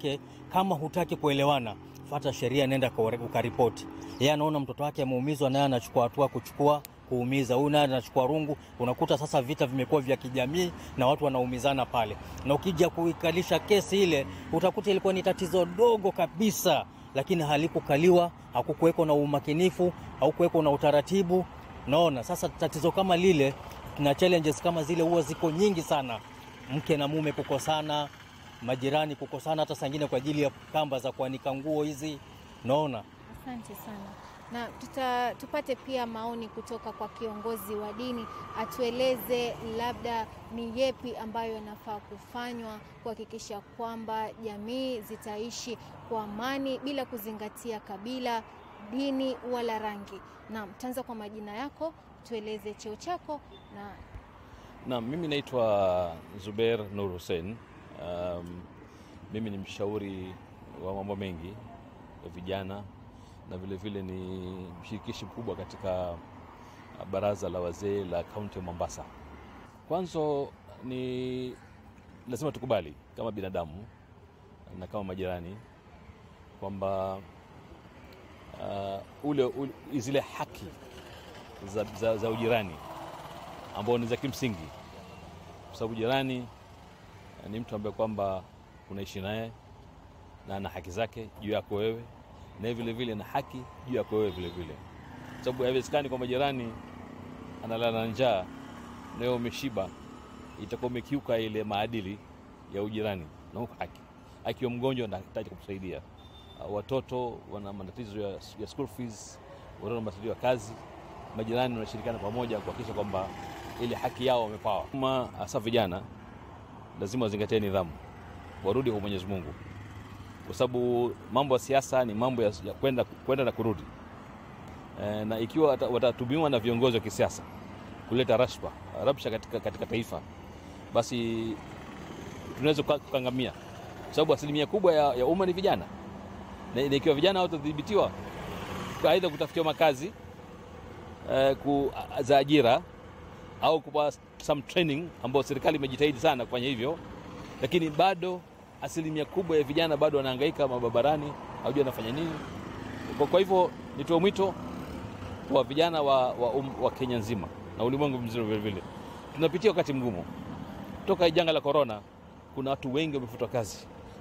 Speaker 10: kama hutaki kuelewana, fuata sheria, nenda ukaripoti. Yeye anaona mtoto wake ameumizwa, naye anachukua hatua kuumiza. Huyu naye anachukua rungu. Unakuta sasa vita vimekuwa vya kijamii na watu wanaumizana pale. Na ukija kuikalisha kesi ile, utakuta ilikuwa ni tatizo dogo kabisa, lakini halikukaliwa, hakukuweko na umakinifu, hakukuweko na utaratibu. Naona sasa tatizo kama lile, na challenges kama zile huwa ziko nyingi sana. Mke na mume kukosana, majirani kukosana, hata sangine kwa ajili ya kamba za kuanika nguo hizi. Naona.
Speaker 9: Asante sana. Na tupate pia maoni kutoka kwa kiongozi wa dini, atueleze labda ni yepi ambayo yanafaa kufanywa kuhakikisha kwamba jamii zitaishi kwa amani bila kuzingatia kabila, dini wala rangi. Naam, tanza kwa majina yako, tueleze cheo chako.
Speaker 11: Naam, mimi naitwa Zubair Nur Hussein. Mimi ni mshauri wa mambo mengi ya vijana na vile vile ni mshirikishi mkubwa katika baraza la wazee la kaunti ya Mombasa. Kwanza ni lazima tukubali kama binadamu na kama majirani kwamba zile haki za ujirani ambao ni za kimsingi, kwa sababu jirani ni mtu ambaye kwamba unaishi naye na ana haki zake juu yako wewe, na vile vile na haki juu yako wewe vile vile. Sababu haiwezekani kwamba jirani analala njaa na wewe umeshiba, itakuwa umekiuka ile maadili ya ujirani na haki. Akiwa mgonjwa anahitaji kumsaidia. Watoto wana matatizo ya school fees, wana matatizo ya kazi, majirani wanashirikiana pamoja kuhakikisha kwamba ile haki yao wamepawa. Kama hasa vijana lazima wazingatie nidhamu, warudi kwa Mwenyezi Mungu, kwa sababu mambo ya siasa ni mambo ya kwenda na kurudi. Na ikiwa watatumiwa na viongozi wa kisiasa kuleta rabsha katika taifa, basi tunaweza kukangamia, kwa sababu asilimia kubwa ya umma ni vijana. Na ikiwa vijana hawatadhibitiwa, aidha kutafutiwa makazi za ajira au kupa some training, ambao serikali imejitahidi sana kufanya hivyo, lakini bado asilimia kubwa ya vijana bado wanahangaika mababarani, hawajui wanafanya nini. Kwa hivyo nitoa mwito kwa vijana wa Kenya nzima na ulimwengu mzima vile vile. Tunapitia wakati mgumu. Toka janga la corona kuna watu wengi wamefutwa kazi.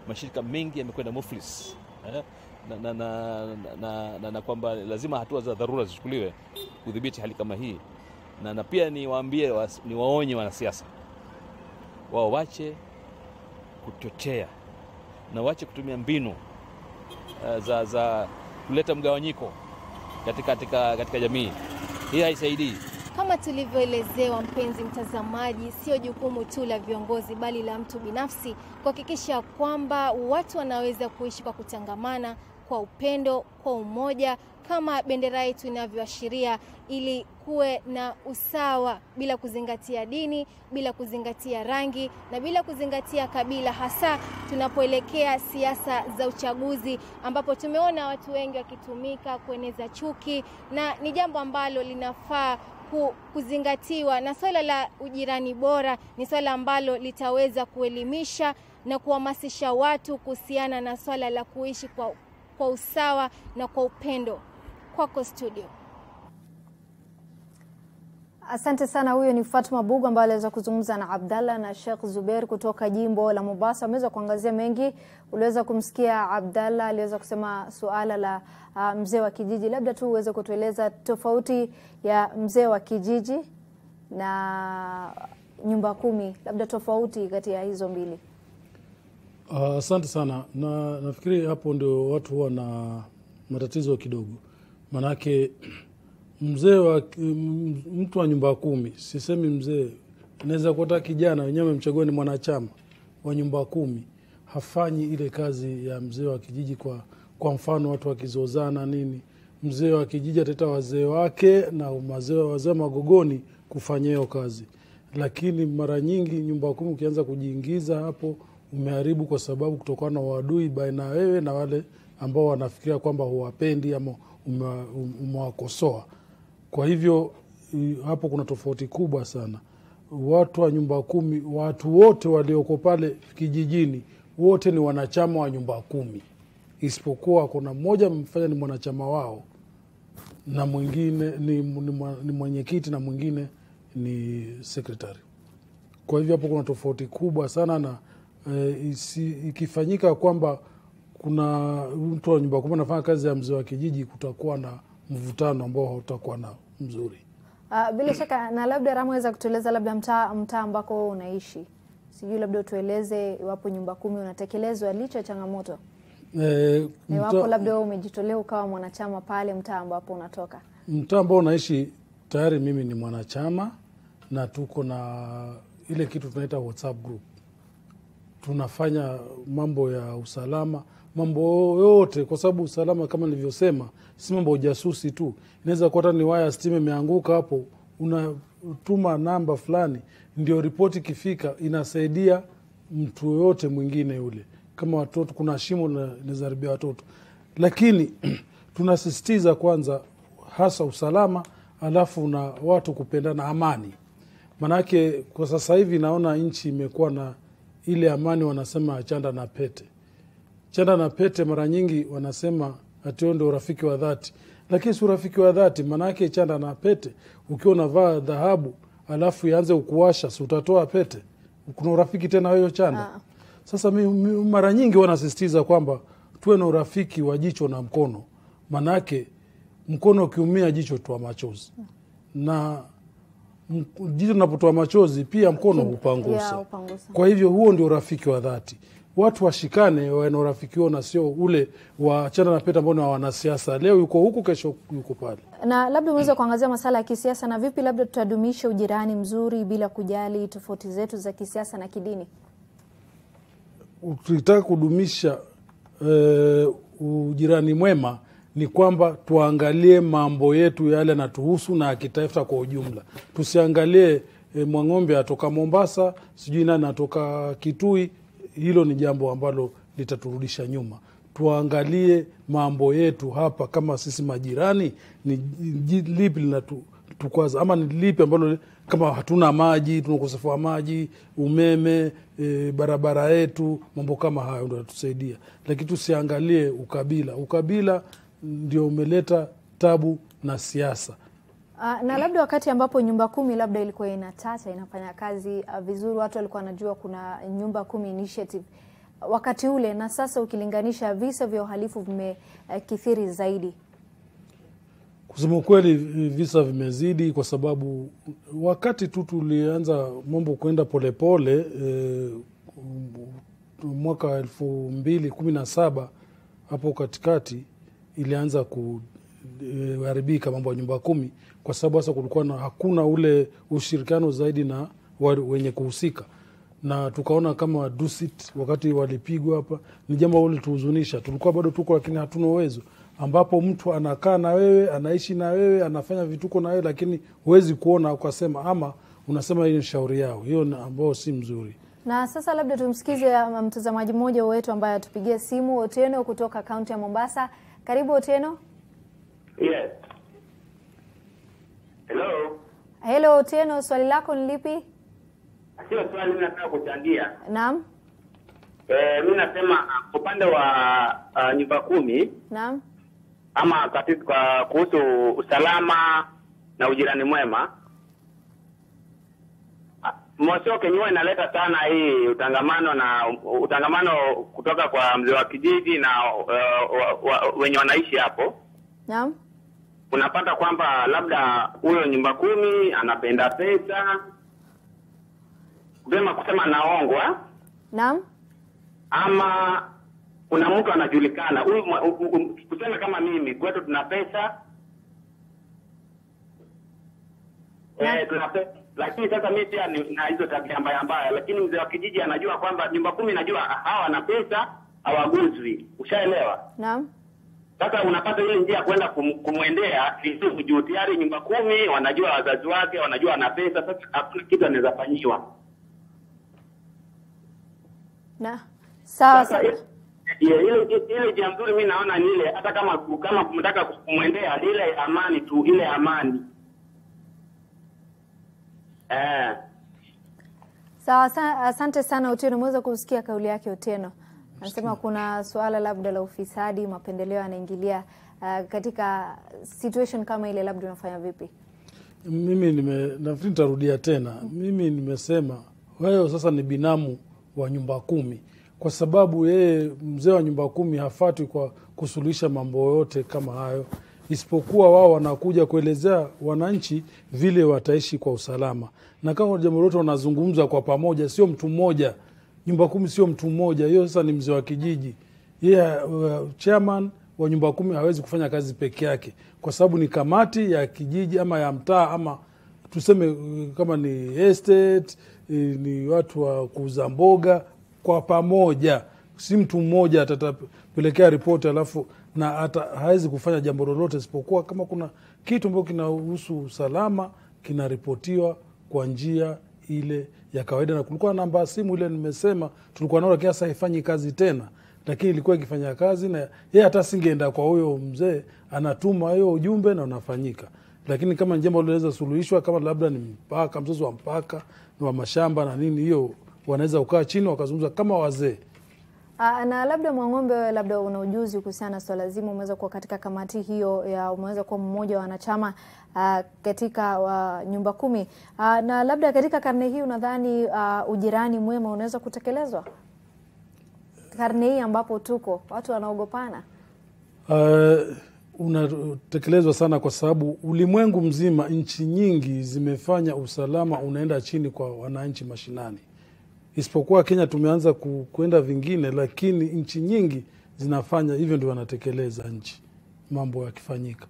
Speaker 11: Mashirika mengi yamekwenda muflis. Na kwamba lazima hatua za dharura zichukuliwe kudhibiti hali kama hii. Na pia niwaonye wanasiasa wao wache kuchochea na wache kutumia mbinu za kuleta mgawanyiko katika jamii. Hii haisaidii.
Speaker 9: Kama tulivyoelezewa, mpenzi mtazamaji, sio jukumu tu la viongozi bali la mtu binafsi kuhakikisha kwamba watu wanaweza kuishi kwa kutangamana, kwa upendo, kwa umoja, kama bendera yetu inavyoashiria, ili kuwe na usawa bila kuzingatia dini, bila kuzingatia rangi na bila kuzingatia kabila, hasa tunapoelekea siasa za uchaguzi, ambapo tumeona watu wengi wakitumika kueneza chuki, na ni jambo ambalo linafaa kuzingatiwa. Na swala la ujirani bora ni swala ambalo litaweza kuelimisha na kuhamasisha watu kuhusiana na swala la kuishi kwa usawa na kwa upendo. Kwako studio.
Speaker 1: Asante sana. Huyo ni Fatma Bugu ambaye aliweza kuzungumza na Abdalla na Sheikh Zubair kutoka jimbo la Mombasa. Ameweza kuangazia mengi. Uliweza kumsikia Abdalla aliweza kusema suala la mzee wa kijiji. Labda tu uweze kutueleza tofauti ya mzee wa kijiji na nyumba kumi, labda tofauti kati ya hizo mbili.
Speaker 5: Asante sana. Na nafikiri hapo ndio watu huwa na matatizo kidogo. Manake mtu wa nyumba kumi, sisemi mzee, inaweza kuwa kijana wenyewe mchagua ni mwanachama wa nyumba kumi, hafanyi ile kazi ya mzee wa kijiji. Kwa mfano watu wakizozana nini, mzee wa kijiji ateta wazee wake na wazee magogoni kufanya hiyo kazi. Lakini mara nyingi nyumba kumi ukianza kujiingiza hapo umeharibu, kwa sababu kutokana na uadui baina wewe na wale ambao wanafikiria kwamba huwapendi ama umewakosoa. Kwa hivyo hapo kuna tofauti kubwa sana. Watu wa nyumba kumi, watu wote walioko pale kijijini, wote ni wanachama wa nyumba kumi, isipokuwa kuna mmoja mfanya ni mwanachama wao na mwingine ni mwenyekiti na mwingine ni sekretari. Kwa hivyo hapo kuna tofauti kubwa sana, na ikifanyika kwamba kuna mtu wa nyumba kumi anafanya kazi ya mzee wa kijiji, kutakuwa na mvutano ambao hautakuwa na mzuri.
Speaker 1: Bila shaka. Na labda Ramaweza kutueleza labda mtaa ambako unaishi. Sijui labda utueleze iwapo nyumba kumi unatekelezwa licha ya changamoto. Iwapo labda wewe umejitolea ukawa mwanachama pale mtaa ambapo unatoka. Mtaa ambao unaishi
Speaker 5: tayari mimi ni mwanachama na tuko na ile kitu tunaita WhatsApp group. Tunafanya mambo ya usalama, mambo yote, kwa sababu usalama kama nilivyosema si mambo ujasusi tu. Inaweza kuwa hata ni waya stima imeanguka hapo, unatuma namba fulani, ndio ripoti kifika inasaidia mtu yote mwingine yule. Kama watoto kuna shimo linazaribia watoto. Lakini tunasisitiza kwanza hasa usalama, alafu na watu kupendana, amani. Manake kwa sasa hivi naona nchi imekuwa na ile amani, wanasema chanda na pete. Chanda na pete mara nyingi wanasema ati ndio urafiki wa dhati, lakini si urafiki wa dhati. Manake chanda na pete, ukiwa unavaa dhahabu alafu ianze ukuwasha, si utatoa pete? Kuna urafiki tena wewe chanda? Sasa mara nyingi wanasisitiza kwamba tuwe na urafiki wa jicho na mkono. Manake mkono ukiumia jicho toa machozi. Na jicho linapotoa machozi pia mkono hupangusa. Kwa hivyo huo ndio urafiki wa dhati. Watu washikane, wana urafiki wao na sio ule wa chana na peta ambao ni wanasiasa. Leo yuko huku, kesho yuko pale.
Speaker 1: Na labda unaweza kuangazia masuala ya kisiasa na vipi labda tutadumisha ujirani mzuri bila kujali tofauti zetu za kisiasa na kidini?
Speaker 5: Ukitaka kudumisha ujirani mwema ni kwamba tuangalie mambo yetu yale yanatuhusu na kitaifa kwa ujumla. Tusiangalie Mwang'ombe atoka Mombasa, sijui nani atoka Kitui. Hilo ni jambo ambalo litaturudisha nyuma. Tuangalie mambo yetu hapa kama sisi majirani, ni lipi linatukwaza ama ni lipi ambalo, kama hatuna maji, tuna ukosefu wa maji, umeme, barabara yetu, mambo kama hayo ndio yatusaidia. Lakini tusiangalie ukabila. Ukabila ndio umeleta tabu na siasa.
Speaker 1: Na labda wakati ambapo nyumba 10 labda ilikuwa inatata inafanya kazi vizuri, watu walikuwa wanajua kuna nyumba 10 initiative wakati ule, na sasa ukilinganisha visa vya uhalifu vimekithiri zaidi.
Speaker 5: Kusema kweli visa vimezidi kwa sababu wakati tu tulianza mambo kwenda polepole mwaka 2017 hapo katikati ilianza kuharibika mambo ya nyumba 10 kwa sababu sasa kulikuwa hakuna ule ushirikiano zaidi na wenye kuhusika, na tukaona kama Dusit wakati walipigwa hapa ni jambo lile tuhuzunisha. Tulikuwa bado tuko lakini hatuna uwezo, ambapo mtu anakaa na wewe, anaishi na wewe, anafanya vituko na wewe, lakini huwezi kuona ukasema ama unasema hiyo shauri yao, hiyo ambao si mzuri.
Speaker 1: Na sasa labda tumsikize mtazamaji mmoja wetu ambaye atupigie simu, Otieno kutoka kaunti ya Mombasa. Karibu Otieno.
Speaker 12: Yes. Hello.
Speaker 1: Hello Otieno, swali lako ni lipi?
Speaker 12: Sio swali, mimi nataka kuchangia.
Speaker 1: Naam.
Speaker 12: Mimi nasema upande wa nyumba 10.
Speaker 1: Naam.
Speaker 12: Ama katika kuhusu usalama na ujirani mwema. Mosho Kenya inaleta sana hii utangamano kutoka kwa mzee wa kijiji na wenye wanaishi hapo.
Speaker 1: Naam.
Speaker 12: Unapata kwamba labda huyo nyumba 10 anapenda pesa. Vema kusema naongwa.
Speaker 1: Naam.
Speaker 12: Ama kuna mtu anajulikana. Huyu kusema kama mimi kwetu tuna pesa. Tuna pesa. Lakini sasa mimi pia na hizo tabia mbaya, lakini mzee wa kijiji anajua kwamba nyumba 10 najua hawa wana pesa, hawaguzwi. Ushaelewa?
Speaker 1: Naam.
Speaker 12: Sasa unapata ile njia kwenda kumwendea vizuri juu tayari nyumba 10 wanajua wazazi wake, wanajua ana pesa, sasa hakuna kitu anaweza fanyiwa.
Speaker 1: Na sawa.
Speaker 12: Ile jambo nzuri mimi naona ni ile, hata kama kumtaka kumwendea ile amani tu, ile amani.
Speaker 1: Sawa, asante sana Otieno. Mweza kusikia kauli yake Otieno. Anasema kuna suala labda la ufisadi, mapendeleo yanaingilia katika situation kama ile, labda unafanya vipi? Mimi
Speaker 5: nafikiri nitarudia tena. Mimi nimesema wewe sasa ni binamu wa nyumba 10 kwa sababu yeye mzee wa nyumba 10 hafatwi kwa kusuluhisha mambo yote kama hayo, isipokuwa wao wanakuja kuelezea wananchi vile wataishi kwa usalama. Na kama jambo lote wanazungumza kwa pamoja, sio mtu mmoja. Nyumba 10 sio mtu mmoja, hiyo sasa ni mzee wa kijiji. Yeye chairman wa nyumba 10 hawezi kufanya kazi peke yake kwa sababu ni kamati ya kijiji ama ya mtaa, ama tuseme kama ni estate, ni watu wa kuuza mboga kwa pamoja. Si mtu mmoja atatapelekea ripoti alafu na hawezi kufanya jambo lolote, isipokuwa kama kuna kitu ambacho kinahusu usalama kinaripotiwa kwa njia ile ya kawaida. Na kulikuwa namba ya simu ile nimesema tulikuwa nayo, lakini sasa haifanyi kazi tena, lakini ilikuwa ikifanya kazi, na yeye hata singeenda kwa huyo mzee, anatuma hiyo ujumbe na unafanyika. Lakini kama jambo linaweza suluhishwa, kama labda ni mpaka mzozo wa mpaka wa mashamba na nini, hiyo wanaweza kukaa chini wakazungumza kama wazee. Na labda Mwang'ombe, labda una ujuzi kuhusiana na swala zima, umeweza kuwa katika kamati hiyo, umeweza kuwa mmoja wa wanachama katika nyumba 10, na labda katika karne hii unadhani ujirani mwema unaweza kutekelezwa karne hii ambapo tuko watu wanaogopana? unatekelezwa sana, kwa sababu ulimwengu mzima, nchi nyingi zimefanya usalama unaenda chini kwa wananchi mashinani. Isipokuwa Kenya tumeanza kuenda vingine, lakini nchi nyingi zinafanya hivyo, ndio wanatekeleza nchi. Mambo yakifanyika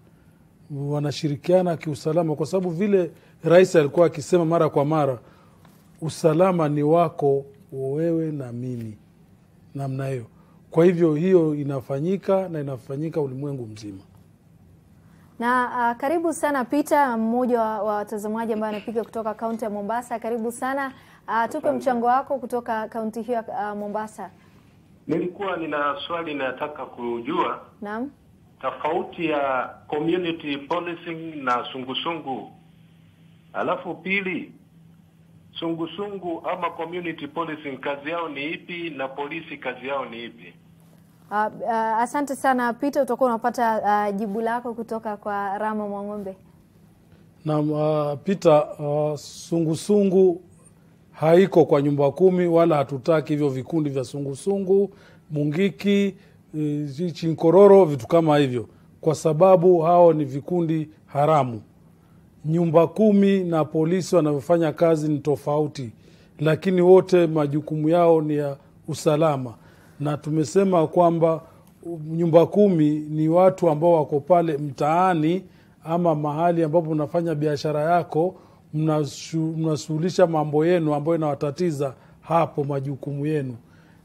Speaker 5: wanashirikiana kiusalama, kwa sababu vile rais alikuwa akisema mara kwa mara, usalama ni wako wewe na mimi, namna hiyo. Kwa hivyo hiyo inafanyika na inafanyika ulimwengu mzima.
Speaker 1: Na karibu sana Peter, mmoja wa watazamaji ambaye anapiga kutoka kaunti ya Mombasa. Karibu sana, tupe mchango wako kutoka kaunti hiyo ya Mombasa.
Speaker 13: Nilikuwa nina swali nataka kujua.
Speaker 1: Naam.
Speaker 13: Tofauti ya community policing na sungusungu. Alafu pili, sungusungu ama community policing kazi yao ni ipi na polisi kazi yao ni ipi?
Speaker 1: Asante sana Peter, utakuwa unapata jibu lako kutoka kwa Rama Mwang'ombe.
Speaker 5: Na Peter, sungusungu haiko kwa nyumba 10, wala hatutaki hivyo vikundi vya sungusungu, Mungiki, Chinkororo, vitu kama hivyo, kwa sababu hao ni vikundi haramu. Nyumba 10 na polisi wanavyofanya kazi ni tofauti, lakini wote majukumu yao ni ya usalama. Na tumesema kwamba nyumba 10 ni watu ambao wako pale mtaani ama mahali ambapo unafanya biashara yako, mnasuluhisha mambo yenu ambayo inawatatiza hapo, majukumu yenu.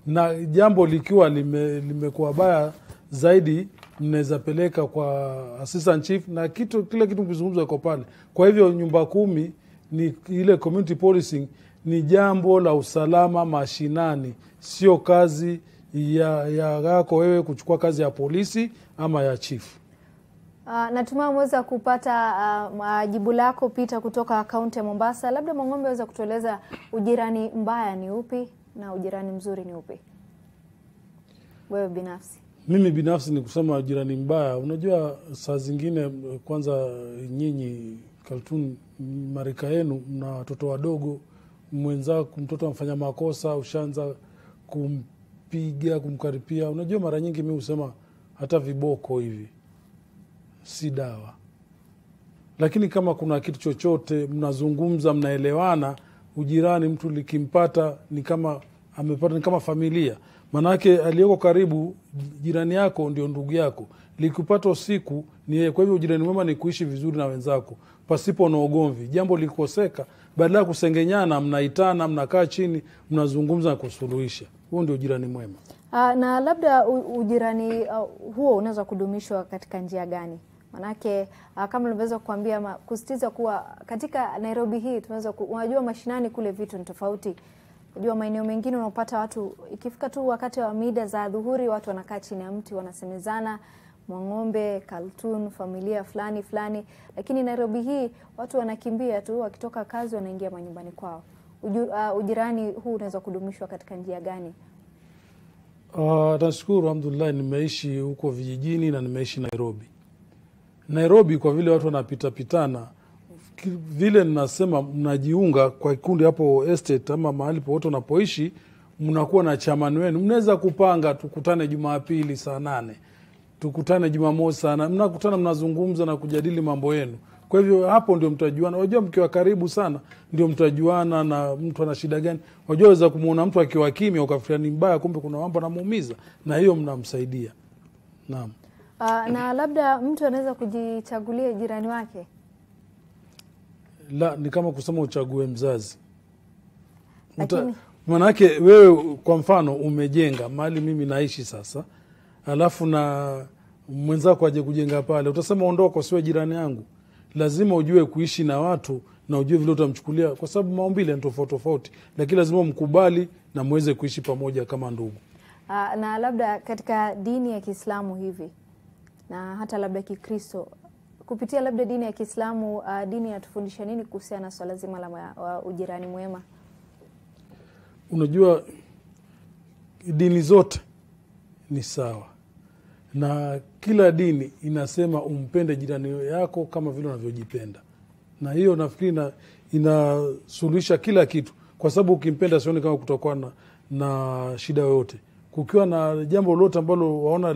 Speaker 5: Na jambo likiwa limekuwa baya zaidi, mnaweza peleka kwa assistant chief na kile kitu kizungumzwa iko pale. Kwa hivyo nyumba 10 ni ile community policing, ni jambo la usalama mashinani, sio kazi yako wewe kuchukua kazi ya polisi ama ya chief.
Speaker 1: Natumai mweza kupata jibu lako Peter kutoka kaunti ya Mombasa. Labda Mwang'ombe waweza kutueleza ujirani mbaya ni upi na ujirani mzuri ni upi wewe binafsi?
Speaker 5: Mimi binafsi ni kusema ujirani mbaya. Unajua saa zingine, kwanza nyinyi Kaltun, marika yenu mna watoto wadogo, mwenzako mtoto amfanya makosa ushaanza kumpiga, kumkaripia. Unajua mara nyingi mimi husema hata viboko hivi si dawa. Lakini kama kuna kitu chochote mnazungumza, mnaelewana, ujirani mtu likimpata ni kama amepata, ni kama familia. Manake aliyoko karibu, jirani yako ndio ndugu yako. Likupata usiku ni yeye. Kwa hivyo ujirani mwema ni kuishi vizuri na wenzako pasipo na ugomvi. Jambo likoseka, badala ya kusengenyana, mnaitana, mnakaa chini, mnazungumza na kusuluhisha. Huo ndio ujirani mwema.
Speaker 1: Na labda ujirani huo unaweza kudumishwa katika njia gani? Manake kama nilivyoweza kuambia, kusitiza kuwa katika Nairobi hii tunaweza unajua mashinani kule vitu ni tofauti. Unajua maeneo mengine unapata watu ikifika tu wakati wa mida za dhuhuri, watu wanakaa chini ya mti wanasemezana, Mwang'ombe, Kaltun, familia fulani, lakini Nairobi hii watu wanakimbia tu, wakitoka kazi wanaingia manyumbani kwao. Ujirani huu unaweza kudumishwa katika njia gani?
Speaker 5: Nashukuru, alhamdulillah, nimeishi huko vijijini na nimeishi Nairobi kwa vile watu wanapita pitana, vile ninasema mnajiunga kwa kikundi hapo estate ama mahali popote unapoishi, mnakuwa na chamani wenu. Mnaweza kupanga tukutane Jumapili saa 8, tukutane Jumamosi saa 8, mnakutana, mnazungumza na kujadili mambo yenu. Kwa hivyo hapo ndio mtajuana. Unajua mkiwa karibu sana ndio mtajuana na mtu ana shida gani. Unajua waweza kumuona mtu akiwa kimya ukafikiria ni mbaya, kumbe kuna mambo anamuumiza, na hiyo mnamsaidia. Naam.
Speaker 1: Na labda mtu anaweza kujichagulia jirani wake?
Speaker 5: La, ni kama kusema uchague mzazi.
Speaker 1: Manake
Speaker 5: wewe kwa mfano umejenga mahali mimi naishi sasa, alafu na mwenzako aje kujenga pale, utasema ondoka, siwe jirani yangu. Lazima ujue kuishi na watu na ujue vile utamchukulia, kwa sababu maumbile ni tofauti, lakini lazima mkubali na muweze kuishi pamoja kama ndugu.
Speaker 1: Na labda katika dini ya Kiislamu hivi na hata labda Kikristo, kupitia labda dini ya Kiislamu, dini inatufundisha nini kuhusiana na swala zima la ujirani mwema?
Speaker 5: Unajua dini zote ni sawa, na kila dini inasema umpende jirani yako kama vile unavyojipenda, na hiyo nafikiri inasuluhisha kila kitu, kwa sababu ukimpenda sioni kama kutakuwa na shida yoyote. Kukiwa na jambo lolote ambalo waona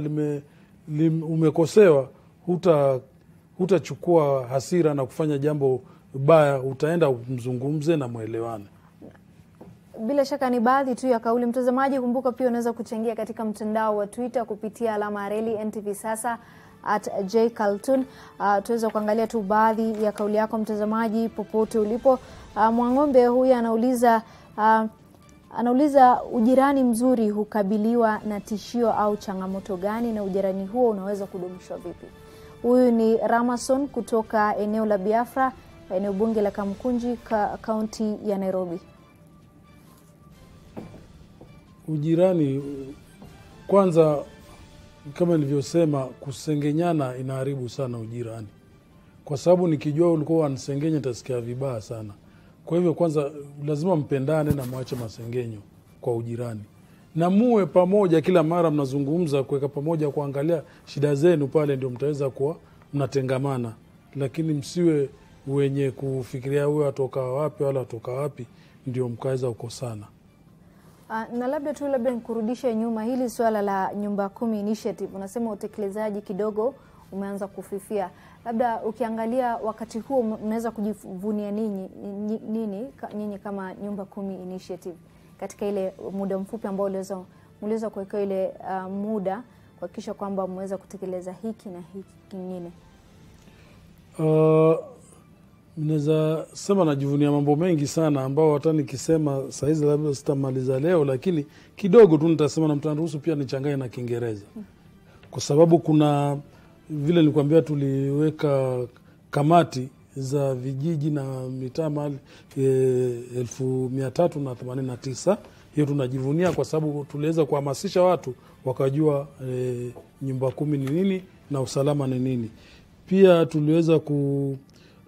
Speaker 5: umekosewa, hutachukua hasira na kufanya jambo baya, utaenda mzungumze na mwelewane.
Speaker 1: Bila shaka ni baadhi tu ya kauli. Mtazamaji, kumbuka pia unaweza kuchangia katika mtandao wa Twitter kupitia alama reli NTV Sasa @jcarlton. Tuweza kuangalia tu baadhi ya kauli yako mtazamaji popote ulipo. Mwang'ombe huyu anauliza ujirani mzuri hukabiliwa na tishio au changamoto gani, na ujirani huo unaweza kudumishwa vipi? Huyu ni Ramason kutoka eneo la Biafra, eneo bunge la Kamkunji, kaunti ya Nairobi.
Speaker 5: Ujirani kwanza, kama nilivyosema, kusengenyana inaharibu sana ujirani. Kwa sababu nikijua ulikuwa unanisengenya nitasikia vibaya sana. Kwa hivyo kwanza lazima mpendane na mwache masengenyo kwa ujirani. Na muwe pamoja kila mara mnazungumza, kuweka pamoja, kuangalia shida zenu, pale ndio mtaweza kuwa mnatengamana. Lakini msiwe wenye kufikiria huyo atoka wapi wala atoka wapi ndio mkaweza kukosana.
Speaker 1: Na labda nikurudishe nyuma, hili swala la nyumba 10 initiative, unasema utekelezaji kidogo umeanza kufifia. Labda ukiangalia wakati huo mnaweza kujivunia nini kama nyumba 10 initiative katika ile muda mfupi ambao uliweza kuweka ile muda kuhakikisha kwamba mmeweza kutekeleza hiki na hiki kingine?
Speaker 5: Naweza sema najivunia mambo mengi sana ambao hata nikisema saizi labda sitamaliza leo, lakini kidogo tu nitasema, na mtaniruhusu pia nichanganye na Kiingereza. Kwa sababu kuna vile nilikwambia tuliweka kamati za vijiji na mitaa 1389. Hiyo tunajivunia kwa sababu tuliweza kuhamasisha watu wakajua nyumba 10 ni nini na usalama ni nini. Pia tuliweza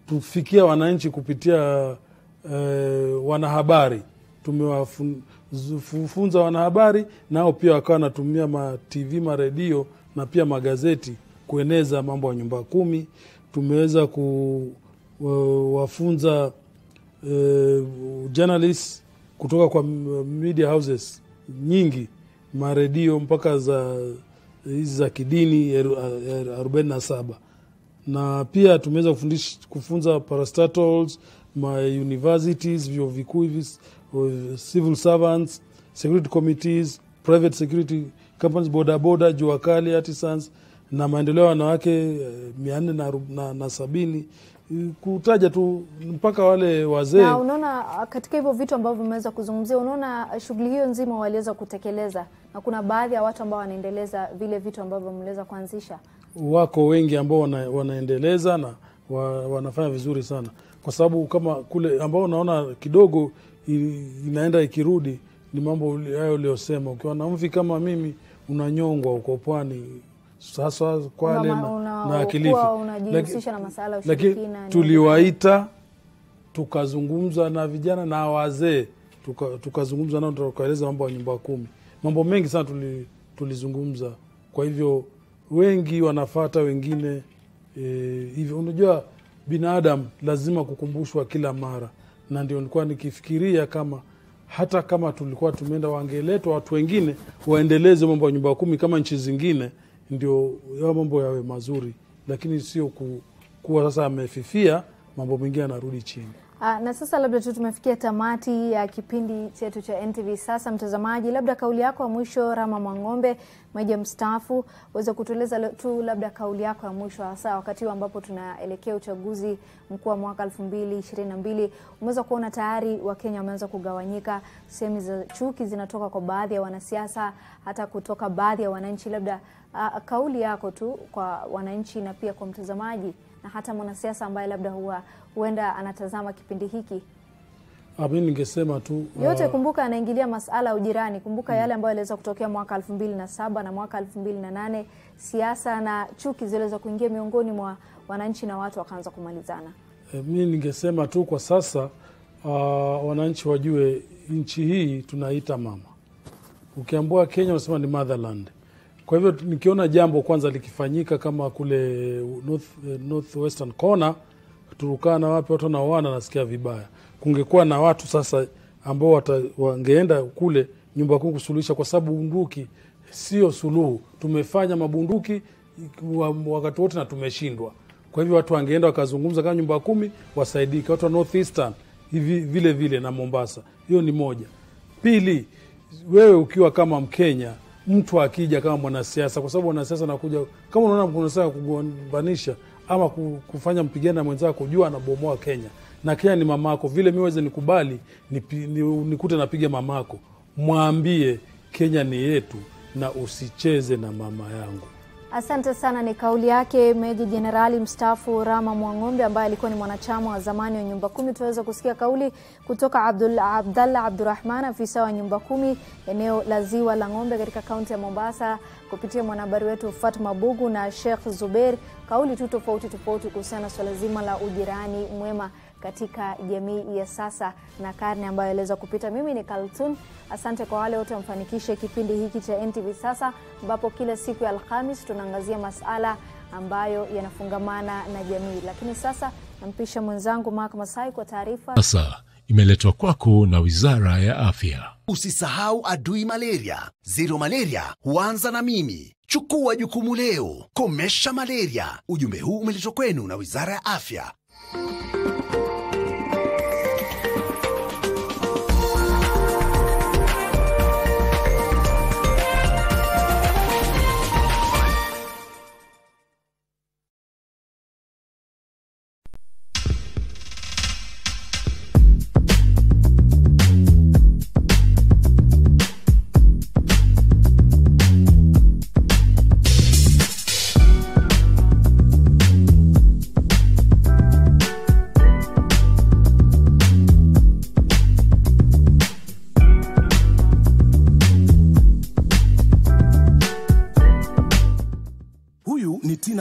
Speaker 5: tufikia wananchi kupitia wanahabari. Tumewafunza wanahabari, nao pia wakawa natumia TV, maredio na pia magazeti kueneza mambo ya nyumba 10. Tumeweza kuwafunza journalists kutoka kwa media houses nyingi, maredio mpaka hizi za kidini 47. Na pia tumeweza kufunza parastatals, my universities, vyuo vikuu, civil servants, security committees, private security companies, boda, jua kali, artisans na maendeleo ya wanawake 470, kutaja tu mpaka wale wazee.
Speaker 1: Na unaona katika hivyo vitu ambavyo vimeweza kuzungumzia, unaona shughuli hiyo nzima waliweza kutekeleza, na kuna baadhi ya watu ambao wanaendeleza vile vitu ambavyo mliweza kuanzisha.
Speaker 5: Wako wengi ambao wanaendeleza na wanafanya vizuri sana, kwa sababu kama kule ambao unaona kidogo inaenda ikirudi ni mambo hayo uliyosema. Ukiwa na mvi kama mimi unanyongwa uko pwani, sasa Kwale na Kilifi,
Speaker 1: unajihusisha na masuala ya ushirikina.
Speaker 5: Tuliwaita tukazungumza na vijana na wazee, tukazungumza nao, tukaeleza mambo ya nyumba 10. Mambo mengi sana tulizungumza. Kwa hivyo wengi wanafuata wengine hivyo. Unajua binadamu lazima kukumbushwa kila mara, na ndio nilikuwa nikifikiria kama hata kama tulikuwa tumeenda, wangeletwa watu wengine waendeleze mambo ya nyumba 10 kama nchi zingine, ndio ya mambo yawe mazuri, lakini sio kuwa sasa amefifia, mambo mengine yanarudi chini.
Speaker 1: Na sasa labda tu tumefikia tamati ya kipindi chetu cha NTV Sasa. Mtazamaji, labda kauli yako ya mwisho, Rama Mwang'ombe, meja mstaafu, uweze kutueleza tu labda kauli yako ya mwisho, hasa wakati ambapo tunaelekea uchaguzi mkuu wa mwaka 2022. Umeweza kuona tayari Wakenya wameanza kugawanyika, sehemu za chuki zinatoka kwa baadhi ya wanasiasa, hata kutoka baadhi ya wananchi. Labda kauli yako tu kwa wananchi na pia kwa mtazamaji na hata mwanasiasa ambaye labda huenda anatazama kipindi hiki.
Speaker 5: Mimi ningesema tu
Speaker 1: yote, kumbuka anaingilia masuala ya ujirani. Kumbuka yale ambayo yaliweza kutokea mwaka 2007 na mwaka 2008, siasa na chuki ziliweza kuingia miongoni mwa wananchi na watu wakaanza kumalizana.
Speaker 5: Mimi ningesema tu kwa sasa wananchi wajue nchi hii tunaita mama. Ukiambua Kenya unasema ni motherland. Kwa hivyo nikiona jambo kwanza likifanyika kama kule northwestern corner, Turukana wapi, watu wanaoana, nasikia vibaya. Kungekuwa na watu sasa ambao wangeenda kule nyumba 10 kusuluhisha, kwa sababu bunduki sio suluhu. Tumefanya mabunduki wakati wote na tumeshindwa. Kwa hivyo watu wangeenda wakazungumza kama nyumba 10 wasaidike, watu wa North Eastern hivi vile vile na Mombasa. Hiyo ni moja. Pili, wewe ukiwa kama Mkenya, mtu akija kama mwanasiasa, kwa sababu mwanasiasa anakuja kama unaona mwanasiasa kugombanisha ama kufanya mpigana na mwenzako, kujua anabomoa Kenya. Na Kenya ni mamako, vile mimi weze nikubali nikute napiga mamako. Mwambie Kenya ni yetu na usicheze na mama yangu.
Speaker 1: Asante sana. Ni kauli yake Meja Jenerali mstaafu Rama Mwang'ombe ambaye alikuwa ni mwanachama wa zamani wa nyumba 10. Tuweza kusikia kauli kutoka Abdallah Abdurrahman, afisa wa nyumba 10 eneo la Ziwa la Ng'ombe katika kaunti ya Mombasa, kupitia mwanahabari wetu Fatma Bugu na Sheikh Zubair. Kauli tu tofauti kuhusiana na swala zima la ujirani mwema katika jamii ya sasa na karne ambayo eleza kupita. Mimi ni Kaltun. Asante kwa wale wote wamfanikishe kipindi hiki cha NTV Sasa, ambapo kila siku ya Alhamis tunaangazia masala ambayo yanafungamana na jamii. Lakini sasa nampisha mwenzangu Mark Masai kwa taarifa.
Speaker 8: Sasa imeletwa kwako na Wizara ya Afya.
Speaker 14: Usisahau adui malaria. Zero malaria huanza na mimi. Chukua jukumu leo. Komesha malaria. Ujumbe huu umeletwa kwenu na Wizara ya Afya.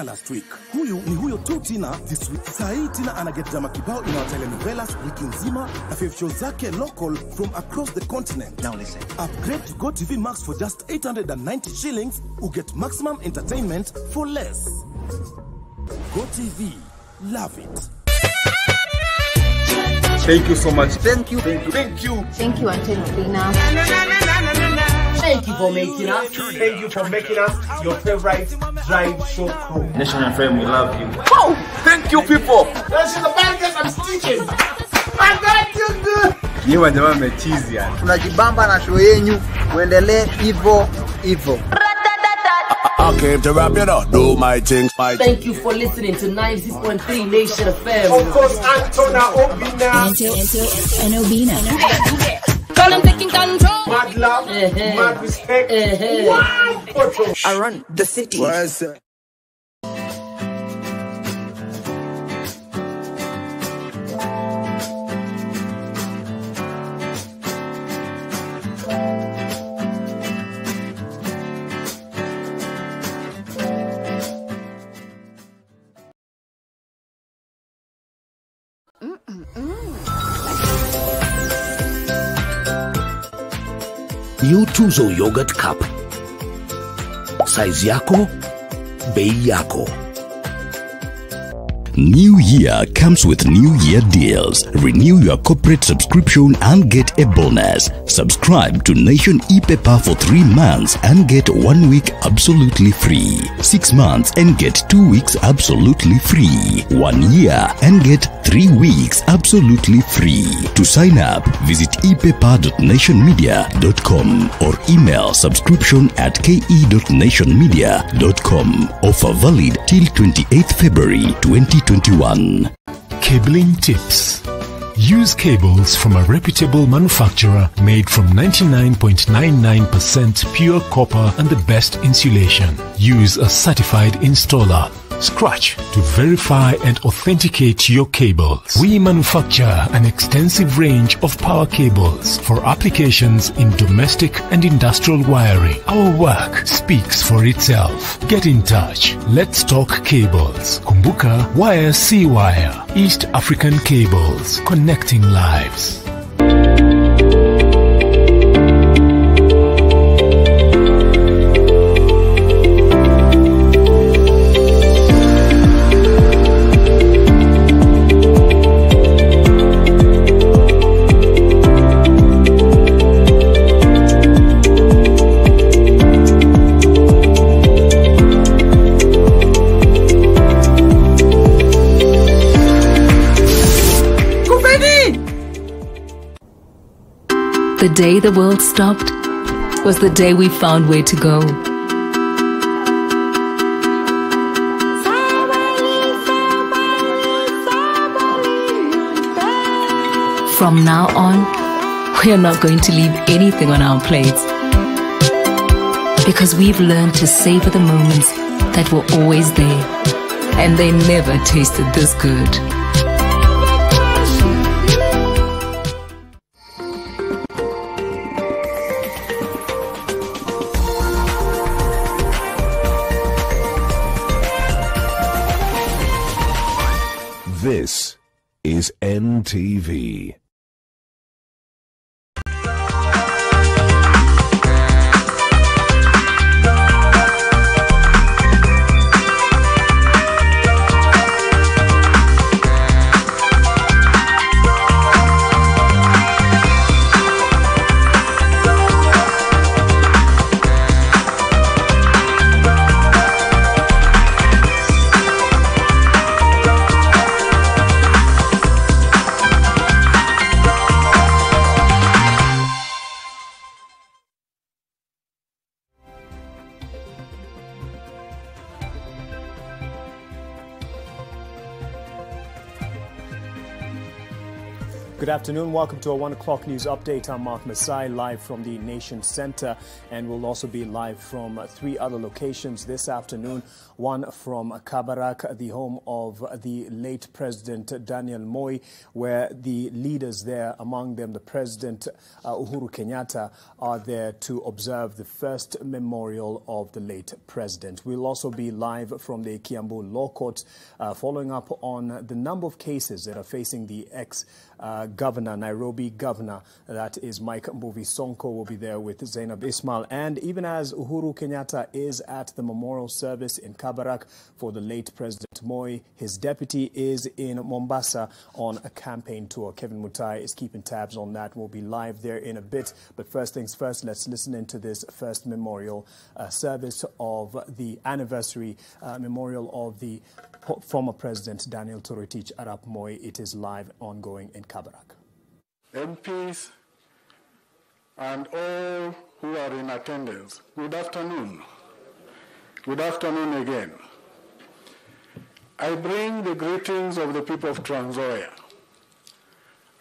Speaker 15: Last week. Huyu ni huyo tu Tina this week. Sahi Tina anaget drama kibao in our telenovelas wiki nzima na 5 shows zake local from across the continent.
Speaker 14: Now listen.
Speaker 15: Upgrade to GoTV Max for just 890 shillings. You get maximum entertainment for less. GoTV. Love it.
Speaker 16: Thank you so much.
Speaker 17: Thank you.
Speaker 16: Thank you.
Speaker 9: Thank you, Antenna.
Speaker 17: Thank you for making us.
Speaker 16: Thank you for making us your favorite drive show crew.
Speaker 17: Nation and friend, we love you.
Speaker 16: Oh, thank you people.
Speaker 17: That's the bad guys I'm stitching. I got you good.
Speaker 16: Ni wanyama mechizi yani.
Speaker 17: Tunajibamba na show yenyu. Uendelee hivyo.
Speaker 14: I came to rap it up, do my thing.
Speaker 17: Thank you for listening to 96.3 Nation FM.
Speaker 16: Of course, Antona Obina.
Speaker 18: And Obina.
Speaker 17: Call him taking control.
Speaker 16: Mad love, mad respect.
Speaker 17: I run the city.
Speaker 14: What's that? New Tuzo Yogurt Cup. Size yako, bei yako.
Speaker 19: New Year comes with New Year deals. Renew your corporate subscription and get a bonus. Subscribe to Nation e-paper for 3 months and get 1 week absolutely free. 6 months and get 2 weeks absolutely free. 1 year and get 3 weeks absolutely free. To sign up, visit epaper.nationmedia.com or email subscription@ke.nationmedia.com. Offer valid till 28th February 2021.
Speaker 8: Cabling tips. Use cables from a reputable manufacturer made from 99.99% pure copper and the best insulation. Use a certified installer. Scratch to verify and authenticate your cables. We manufacture an extensive range of power cables for applications in domestic and industrial wiring. Our work speaks for itself. Get in touch. Let's talk cables. Kumbuka Wire C Wire. East African Cables. Connecting lives.
Speaker 20: The day the world stopped was the day we found where to go. From now on, we are not going to leave anything on our plates, because we've learned to savor the moments that were always there, and they never tasted this good.
Speaker 21: This is NTV.
Speaker 22: Good afternoon. Welcome to our 1 o'clock news update. I'm Mark Masai, live from the Nation Center, and we'll also be live from 3 other locations this afternoon. One from Kabarak, the home of the late President Daniel Moi, where the leaders there, among them the President Uhuru Kenyatta, are there to observe the first memorial of the late president. We'll also be live from the Kiambu Law Court, following up on the number of cases that are facing the ex-governor, Nairobi governor, that is Mike Mbuvi Sonko, will be there with Zainab Ismail. And even as Uhuru Kenyatta is at the memorial service in Kabarak for the late President Moi, his deputy is in Mombasa on a campaign tour. Kevin Mutai is keeping tabs on that. We'll be live there in a bit. But first things first, let's listen into this first memorial service of the anniversary memorial of the former President Daniel Toroitich Arap Moi. It is live, ongoing in Kabarak.
Speaker 23: MPs and all who are in attendance, good afternoon. Good afternoon again. I bring the greetings of the people of Trans Nzoia,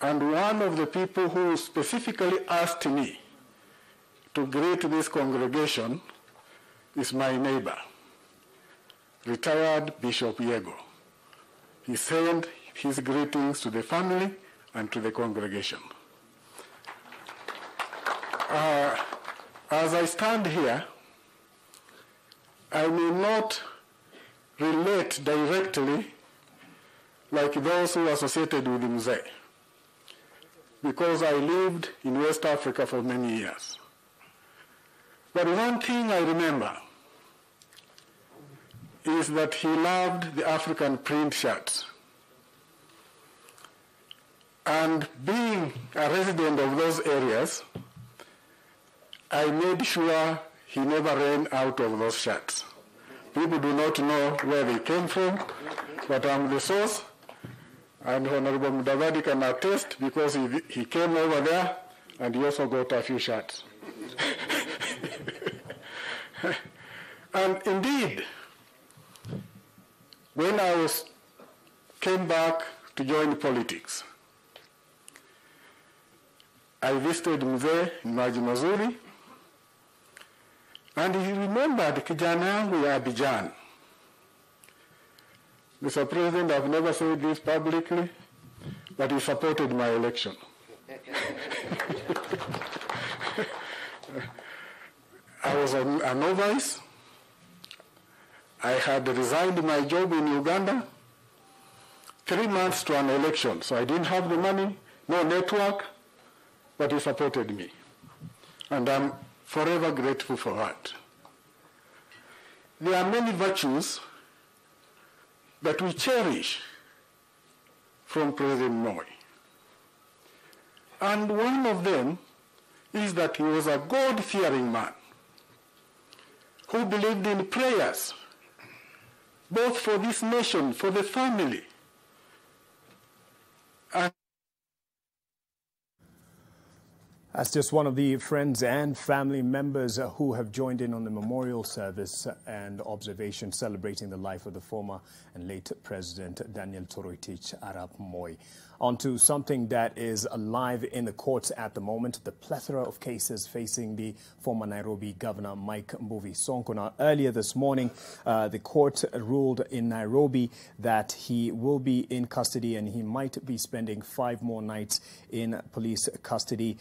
Speaker 23: and one of the people who specifically asked me to greet this congregation is my neighbor, retired Bishop Yego. He sent his greetings to the family and to the congregation. As I stand here, I may not relate directly like those who are associated with Mzee, because I lived in West Africa for many years. But one thing I remember is that he loved the African print shirts. And being a resident of those areas, I made sure he never ran out of those shirts. People do not know where they came from, but I'm the source, and Honorable Mudavadi can attest because he came over there and he also got a few shirts. And indeed, when I came back to join politics, I visited Mzee in Maji Mazuri, and he remembered kijana yangu ya Abidjan. Mr. President, I've never said this publicly, but he supported my election. I was a novice. I had resigned my job in Uganda 3 months to an election, so I didn't have the money, no network, but he supported me. And I'm forever grateful for that. There are many virtues that we cherish from President Moi. And one of them is that he was a God-fearing man who believed in prayers, both for this nation, for the family.
Speaker 22: That's just one of the friends and family members who have joined in on the memorial service and observation celebrating the life of the former and late President Daniel Toroitich Arap Moi. On to something that is alive in the courts at the moment, the plethora of cases facing the former Nairobi Governor Mike Mbuvi Sonko. Now, earlier this morning, the court ruled in Nairobi that he will be in custody and he might be spending 5 more nights in police custody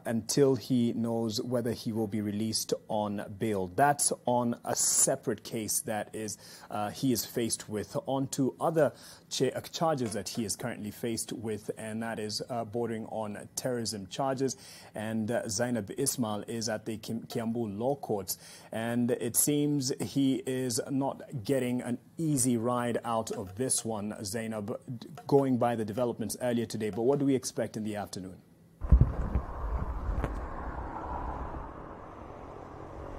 Speaker 22: until he knows whether he will be released on bail. That's on a separate case that is he is faced with. On to other charges that he is currently faced with, and that is bordering on terrorism charges. And Zainab Ismail is at the Kiambu Law Courts, and it seems he is not getting an easy ride out of this one, Zainab, going by the developments earlier today. But what do we expect in the afternoon?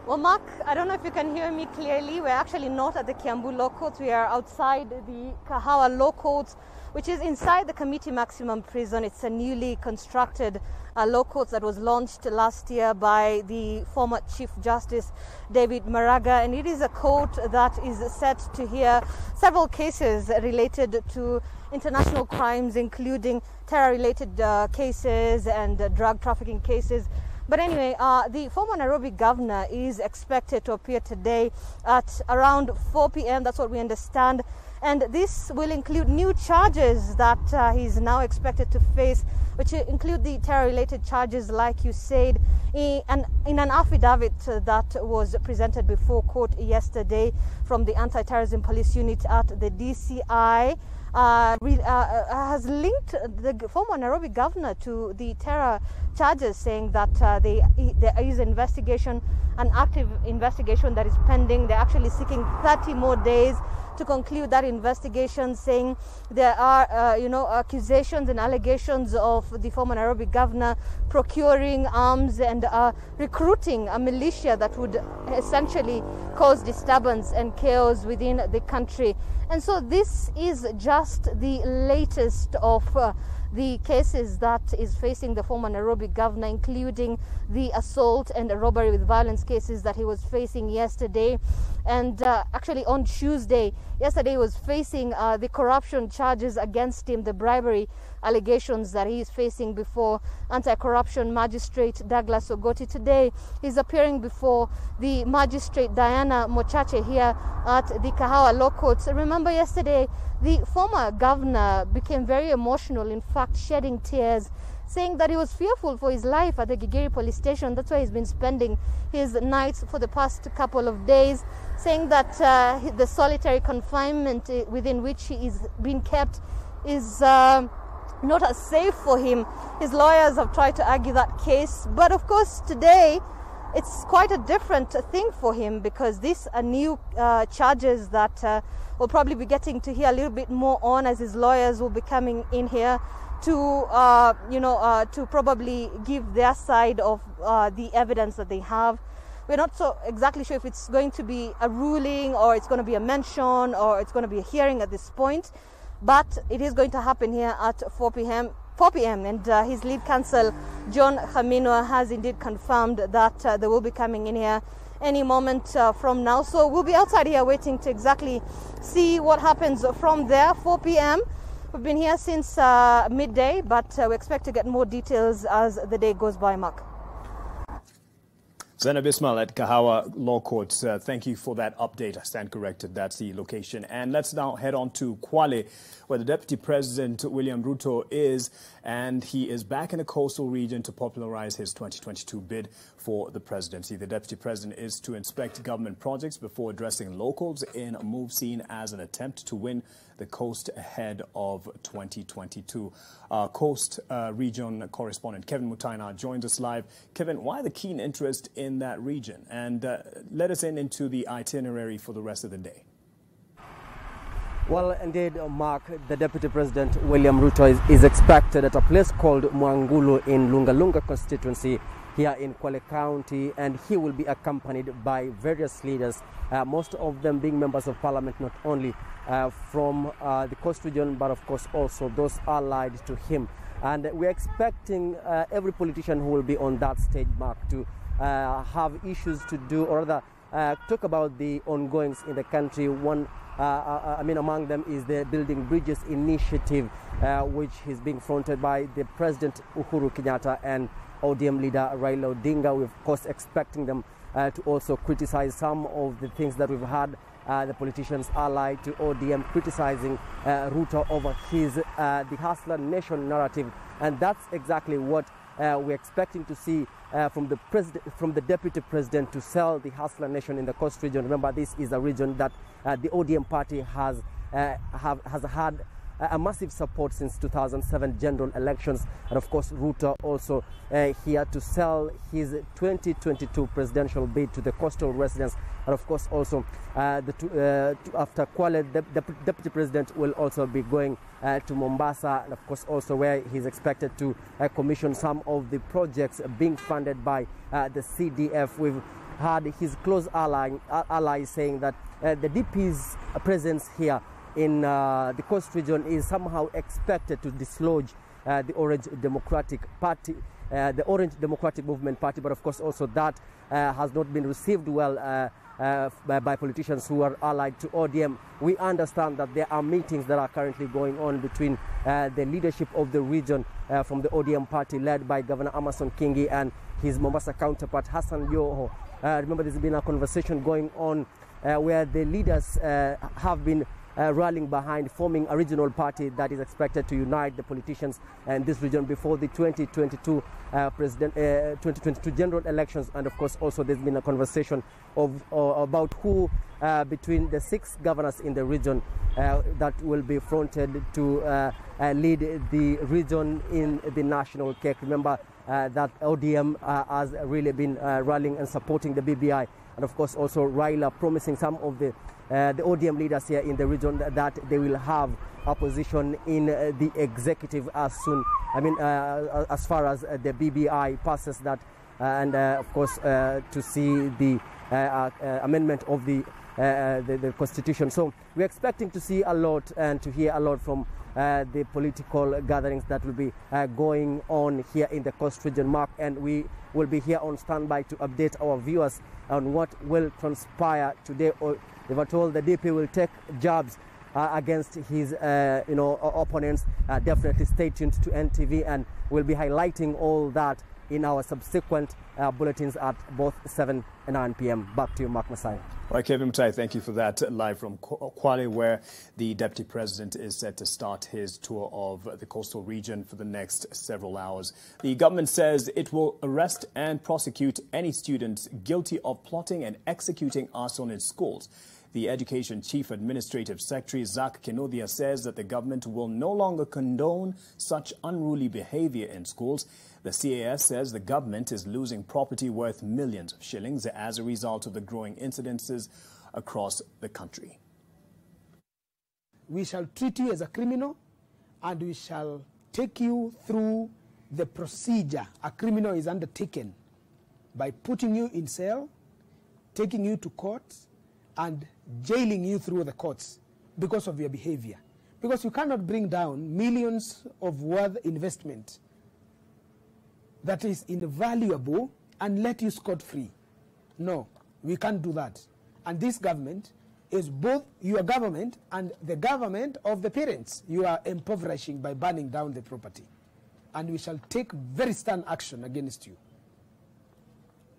Speaker 2: Well, Mark, I don't know if you can hear me clearly. We're actually not at the Kiambu Law Courts. We are outside the Kahawa Law Courts, which is inside the Committee Maximum Prison. It's a newly constructed law courts that was launched last year by the former Chief Justice David Maraga, and it is a court that is set to hear several cases related to international crimes, including terror-related cases and drug trafficking cases. But anyway, the former Nairobi governor is expected to appear today at around 4 p.m. That's what we understand. And this will include new charges that he's now expected to face, which include the terror-related charges, like you said, in an affidavit that was presented before court yesterday from the Anti-Terrorism Police Unit at the DCI. Has linked the former Nairobi governor to the terror charges, saying that there is an investigation, an active investigation that is pending. They're actually seeking 30 more days to conclude that investigation, saying there are, accusations and allegations of the former Nairobi governor procuring arms and recruiting a militia that would essentially cause disturbance and chaos within the country. And so this is just the latest of the cases that is facing the former Nairobi governor, including the assault and robbery with violence cases that he was facing yesterday. And actually on Tuesday, yesterday he was facing the corruption charges against him, the bribery allegations that he is facing before anti-corruption magistrate Douglas Ogoti. Today he's appearing before the magistrate Diana Mochache here at the Kahawa Law Courts. Remember, yesterday the former governor became very emotional, in fact shedding tears, saying that he was fearful for his life at the Gigiri police station. That's why he's been spending his nights for the past couple of days, saying that the solitary confinement within which he is being kept is not as safe for him. His lawyers have tried to argue that case, but of course today it's quite a different thing for him, because these are new charges that we'll probably be getting to hear a little bit more on, as his lawyers will be coming in here to to probably give their side of the evidence that they have. We're not so exactly sure if it's going to be a ruling or it's going to be a mention or it's going to be a hearing at this point, but it is going to happen here at 4 p.m. And his lead counsel, John Khamino, has indeed confirmed that they will be coming in here any moment from now. So we'll be outside here waiting to exactly see what happens from there. 4 p.m. We've been here since midday, but we expect to get more details as the day goes by, Mark.
Speaker 22: Zainab Ismail at Kahawa Law Courts, thank you for that update. I stand corrected, that's the location. And let's now head on to Kwale, where the Deputy President William Ruto is, and he is back in the coastal region to popularize his 2022 bid for the presidency. The Deputy President is to inspect government projects before addressing locals in a move seen as an attempt to win the coast ahead of 2022. Coast region correspondent Kevin Mutaina joins us live. Kevin, why the keen interest in that region? And let us into the itinerary for the rest of the day.
Speaker 3: Well, indeed, Mark, the Deputy President William Ruto is expected at a place called Mwangulu in Lungalunga constituency here in Kwale County, and he will be accompanied by various leaders, most of them being members of parliament, not only from the coast region, but of course also those allied to him. And we're expecting every politician who will be on that stage, Mark, to have issues to do, or rather talk about the ongoings in the country. One, among them is the Building Bridges initiative, which is being fronted by the President Uhuru Kenyatta and ODM leader Raila Odinga. We're of course expecting them to also criticize some of the things that we've had the politicians allied to ODM criticizing Ruto over his the Hustler Nation narrative, and that's exactly what we're expecting to see from the Deputy President, to sell the Hustler Nation in the Coast region. Remember, this is a region that the ODM party has had a massive support since 2007 general elections, and of course Ruto also here to sell his 2022 presidential bid to the coastal residents, and of course also after Kwale, the Deputy President will also be going to Mombasa, and of course also where he's expected to commission some of the projects being funded by the CDF. We've had his close ally saying that the DP's presence here in the Coast region is somehow expected to dislodge the Orange Democratic Party, the Orange Democratic Movement Party, but of course also that has not been received well by politicians who are allied to ODM. We understand that there are meetings that are currently going on between the leadership of the region from the ODM party led by Governor Amason Kingi and his Mombasa counterpart Hassan Joho. Remember, there's been a conversation going on where the leaders have been rallying behind forming a regional party that is expected to unite the politicians in this region before the 2022 general elections. And of course also there's been a conversation about who between the 6 governors in the region that will be fronted to lead the region in the national cake. Remember that ODM has really been rallying and supporting the BBI, and of course also Raila promising some of the ODM leaders here in the region that they will have a position in the executive as soon, as far as the BBI passes that, and of course to see the amendment of the constitution. So we're expecting to see a lot and to hear a lot from the political gatherings that will be going on here in the Coast region, Mark, and we will be here on standby to update our viewers on what will transpire today. They were told the DP will take jabs against his opponents. Definitely stay tuned to NTV, and we'll be highlighting all that in our subsequent bulletins at both 7 and 9 p.m. Back to you, Mark Masai.
Speaker 22: All right, Kevin Mutai, thank you for that. Live from Kwale, where the Deputy President is set to start his tour of the coastal region for the next several hours. The government says it will arrest and prosecute any students guilty of plotting and executing arson in schools. The Education Chief Administrative Secretary, Zach Kenodia, says that the government will no longer condone such unruly behavior in schools. The CAS says the government is losing property worth millions of shillings as a result of the growing incidences across the country.
Speaker 4: We shall treat you as a criminal, and we shall take you through the procedure a criminal is undertaken by putting you in cell, taking you to court, and jailing you through the courts because of your behavior. Because you cannot bring down millions of worth investment that is invaluable and let you scot-free. No, we can't do that. And this government is both your government and the government of the parents. You are impoverishing by burning down the property. And we shall take very stern action against you.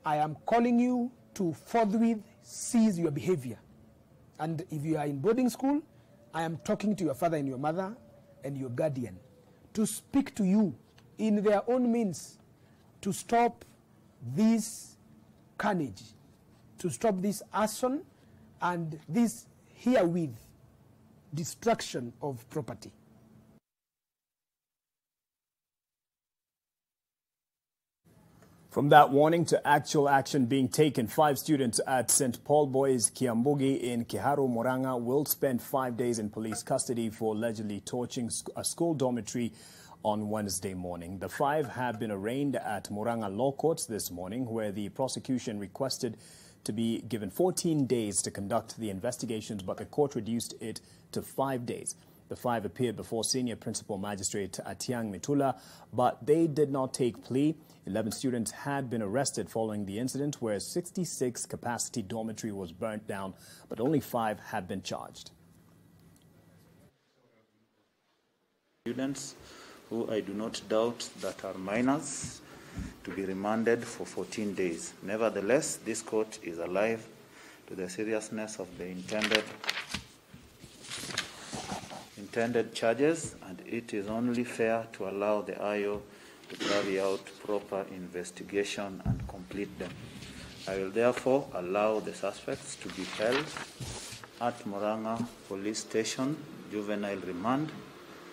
Speaker 4: I am calling you to forthwith cease your behavior. And if you are in boarding school, I am talking to your father and your mother and your guardian to speak to you in their own means to stop this carnage, to stop this arson and this herewith destruction of property.
Speaker 22: From that warning to actual action being taken, 5 students at St. Paul Boys Kiambugi in Kiharu, Murang'a will spend 5 days in police custody for allegedly torching a school dormitory on Wednesday morning. The 5 have been arraigned at Murang'a Law Courts this morning, where the prosecution requested to be given 14 days to conduct the investigations, but the court reduced it to 5 days. The 5 appeared before Senior Principal Magistrate Atiang Mitula, but they did not take plea. 11 students had been arrested following the incident where 66 capacity dormitory was burnt down, but only 5 have been charged.
Speaker 6: Students who I do not doubt that are minors to be remanded for 14 days. Nevertheless, this court is alive to the seriousness of the intended charges, and it is only fair to allow the IO to carry out proper investigation and complete them. I will therefore allow the suspects to be held at Murang'a Police Station juvenile remand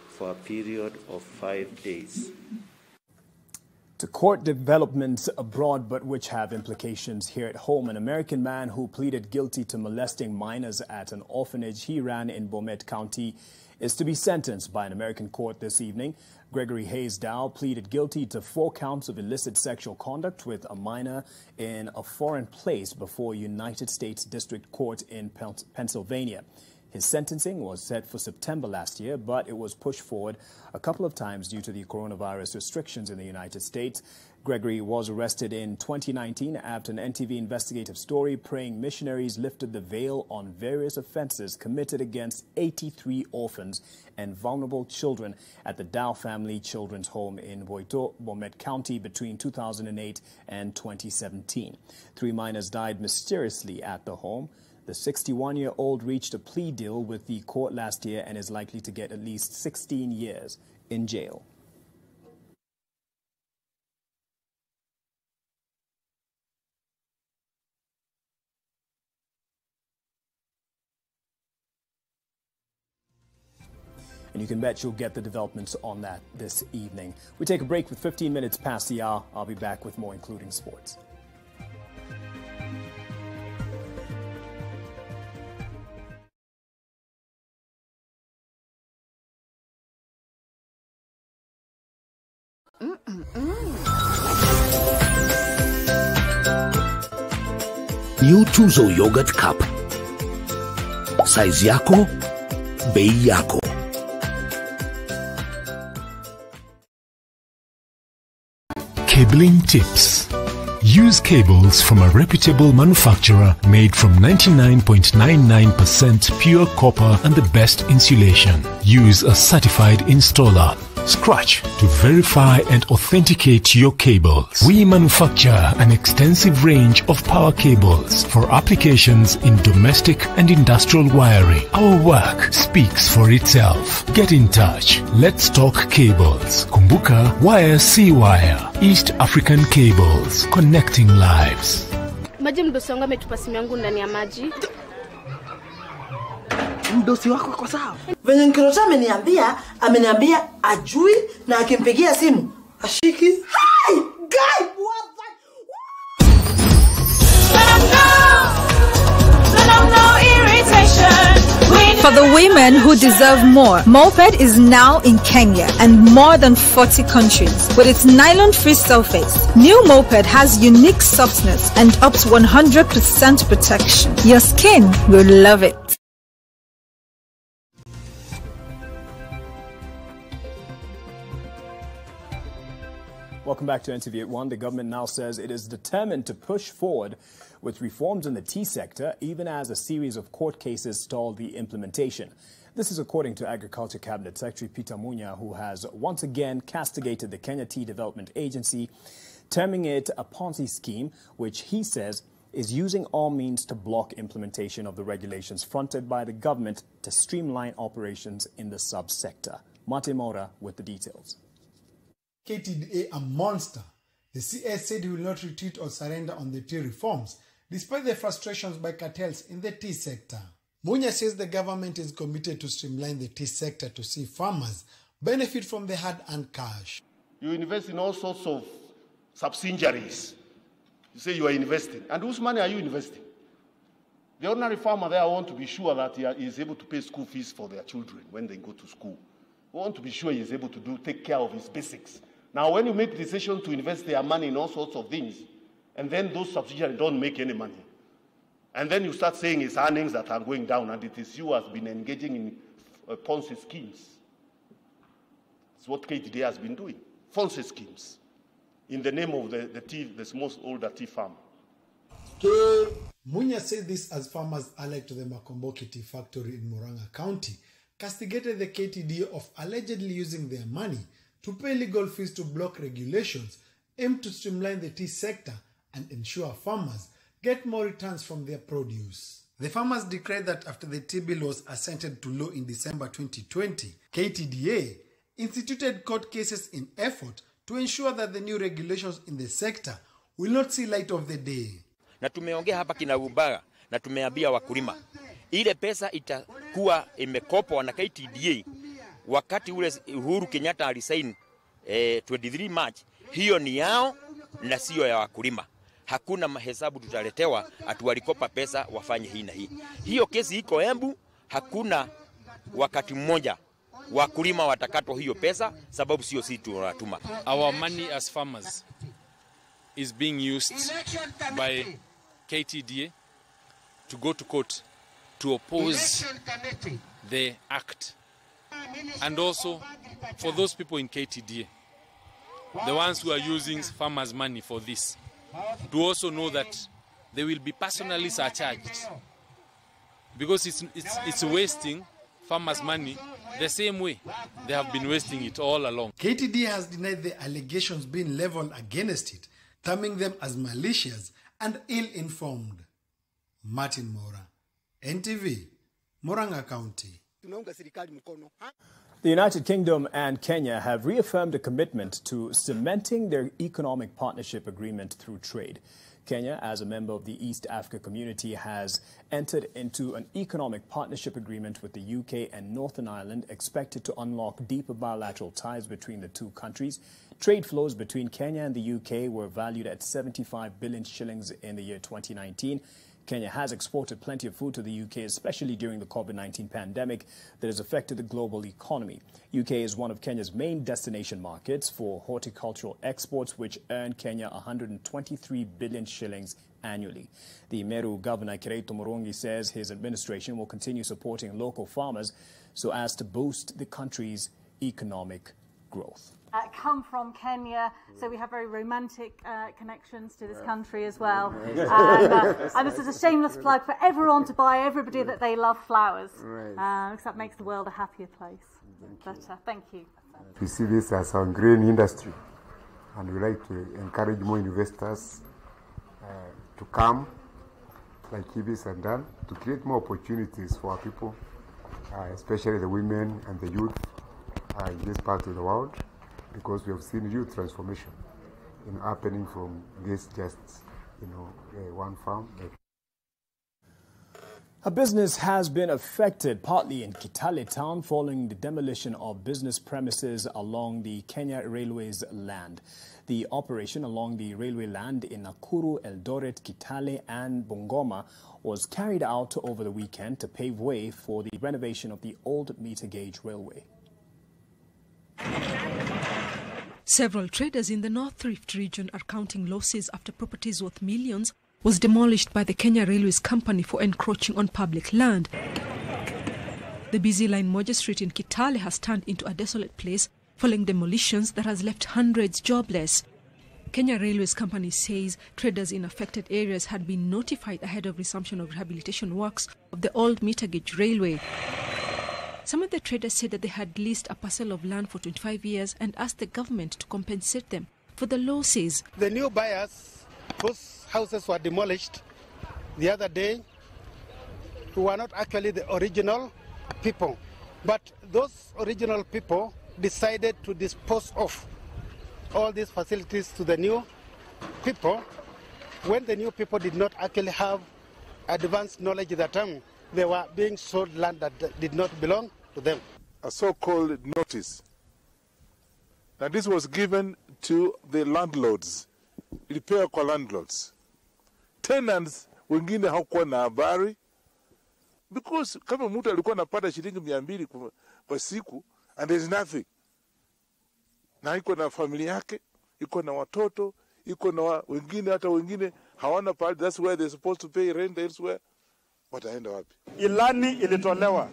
Speaker 6: for a period of 5 days.
Speaker 22: To court developments abroad, but which have implications here at home. An American man who pleaded guilty to molesting minors at an orphanage he ran in Bomet County is to be sentenced by an American court this evening. Gregory Hayes Dow pleaded guilty to 4 counts of illicit sexual conduct with a minor in a foreign place before United States District Court in Pennsylvania. His sentencing was set for September last year, but it was pushed forward a couple of times due to the coronavirus restrictions in the United States. Gregory was arrested in 2019 after an NTV investigative story praying missionaries lifted the veil on various offenses committed against 83 orphans and vulnerable children at the Dow Family Children's Home in Boito, Bomet County between 2008 and 2017. 3 minors died mysteriously at the home. The 61-year-old reached a plea deal with the court last year and is likely to get at least 16 years in jail. And you can bet you'll get the developments on that this evening. We take a break with 15 minutes past the hour. I'll be back with more, including sports.
Speaker 14: New Tuzo Yogurt Cup. Size yako, bei yako.
Speaker 8: Cabling tips. Use cables from a reputable manufacturer made from 99.99% pure copper and the best insulation. Use a certified installer. Scratch to verify and authenticate your cables. We manufacture an extensive range of power cables for applications in domestic and industrial wiring. Our work speaks for itself. Get in touch. Let's talk cables. Kumbuka, wire si wire. East African Cables, connecting lives.
Speaker 7: Maji mdosi wangu ametupa simu yangu ndani ya maji.
Speaker 10: Mdosi wako kwa sawa. Venye Nkirota ameniambia ajui na akimpigia simu ashiki. Hi guy, what the?
Speaker 24: For the women who deserve more, Moped is now in Kenya and more than 40 countries. With its nylon-free surface, new Moped has unique softness and up to 100% protection. Your skin will love it.
Speaker 22: Welcome back to NTV at 1. The government now says it is determined to push forward with reforms in the tea sector, even as a series of court cases stall the implementation. This is according to Agriculture Cabinet Secretary Peter Munya, who has once again castigated the Kenya Tea Development Agency, terming it a Ponzi scheme, which he says is using all means to block implementation of the regulations fronted by the government to streamline operations in the subsector. Mate Mora with the details.
Speaker 25: KTDA a monster. The CS said he will not retreat or surrender on the tea reforms, despite the frustrations by cartels in the tea sector. Munya says the government is committed to streamline the tea sector to see farmers benefit from the hard-earned cash.
Speaker 26: You invest in all sorts of subsidiaries. You say you are investing. And whose money are you investing? The ordinary farmer there want to be sure that he is able to pay school fees for their children when they go to school. We want to be sure he is able to take care of his basics. Now, when you make decisions to invest their money in all sorts of things, and then those subsidiaries don't make any money, and then you start saying it's earnings that are going down, and it is you who has been engaging in Ponzi schemes. It's what KTD has been doing. Ponzi schemes in the name of the smallholder tea farmer.
Speaker 25: Munya said this as farmers allied to the Makomboki tea factory in Murang'a County castigated the KTD of allegedly using their money to pay legal fees to block regulations aimed to streamline the tea sector and ensure farmers get more returns from their produce. The farmers declared that after the tea bill was assented to law in December 2020, KTDA instituted court cases in effort to ensure that the new regulations in the sector will not see light of the day.
Speaker 1: Na tumeongea hapa kinagaubaga na tumeambia wakulima ile pesa itakuwa imekopwa na KTDA wakati ule Uhuru Kenyatta alisaini 23 March, hiyo ni yao na sio ya wakulima. Hakuna mahesabu tutaletewa atuwalikopa pesa wafanye hii na hii. Hiyo kesi iko Embu, hakuna wakati mmoja wakulima watakatwa hiyo pesa sababu sio sisi tunatuma.
Speaker 5: Our money as farmers is being used by KTDA to go to court to oppose the act. And also for those people in KTDA, the ones who are using farmers' money for this, to also know that they will be personally surcharged because it's wasting farmers' money the same way they have been wasting it all along.
Speaker 25: KTDA has denied the allegations being leveled against it, terming them as malicious and ill-informed. Martin Mora, NTV, Murang'a County.
Speaker 22: The United Kingdom and Kenya have reaffirmed a commitment to cementing their economic partnership agreement through trade. Kenya, as a member of the East Africa Community, has entered into an economic partnership agreement with the UK and Northern Ireland, expected to unlock deeper bilateral ties between the two countries. Trade flows between Kenya and the UK were valued at 75 billion shillings in the year 2019. Kenya has exported plenty of food to the UK, especially during the COVID-19 pandemic that has affected the global economy. UK is one of Kenya's main destination markets for horticultural exports, which earn Kenya 123 billion shillings annually. The Meru Governor, Kirito Murungi, says his administration will continue supporting local farmers so as to boost the country's economic growth.
Speaker 11: Come from Kenya, so we have very romantic connections to this country as well. And this is a shameless plug for everyone to buy everybody that they love flowers, because that makes the world a happier place. Thank you.
Speaker 12: We see this as a green industry, and we like to encourage more investors to come, like Ibis and done, to create more opportunities for our people, especially the women and the youth in this part of the world, because we have seen huge transformation happening from this just, one farm.
Speaker 22: A business has been affected partly in Kitale town following the demolition of business premises along the Kenya Railways land. The operation along the railway land in Nakuru, Eldoret, Kitale and Bungoma was carried out over the weekend to pave way for the renovation of the old meter gauge railway.
Speaker 13: Several traders in the North Rift region are counting losses after properties worth millions was demolished by the Kenya Railways Company for encroaching on public land. The busy line Moja Street in Kitale has turned into a desolate place following demolitions that has left hundreds jobless. Kenya Railways Company says traders in affected areas had been notified ahead of resumption of rehabilitation works of the old meter gauge railway. Some of the traders said that they had leased a parcel of land for 25 years and asked the government to compensate them for the losses.
Speaker 15: The new buyers, whose houses were demolished the other day, who were not actually the original people, but those original people decided to dispose of all these facilities to the new people when the new people did not actually have advanced knowledge at the time. They were being sold land that did not belong to them.
Speaker 27: A so-called notice. Now this was given to the landlords, ilipewa kwa landlords. Tenants wengine hawakuwa na habari, because kama mtu alikuwa anapata shilingi 200 kwa siku and there is nothing. Na iko na familia yake, iko na watoto, iko na wengine, hata wengine hawana pahali, that's where they're supposed to pay rent elsewhere. Wataenda wapi?
Speaker 28: Ilani ilitolewa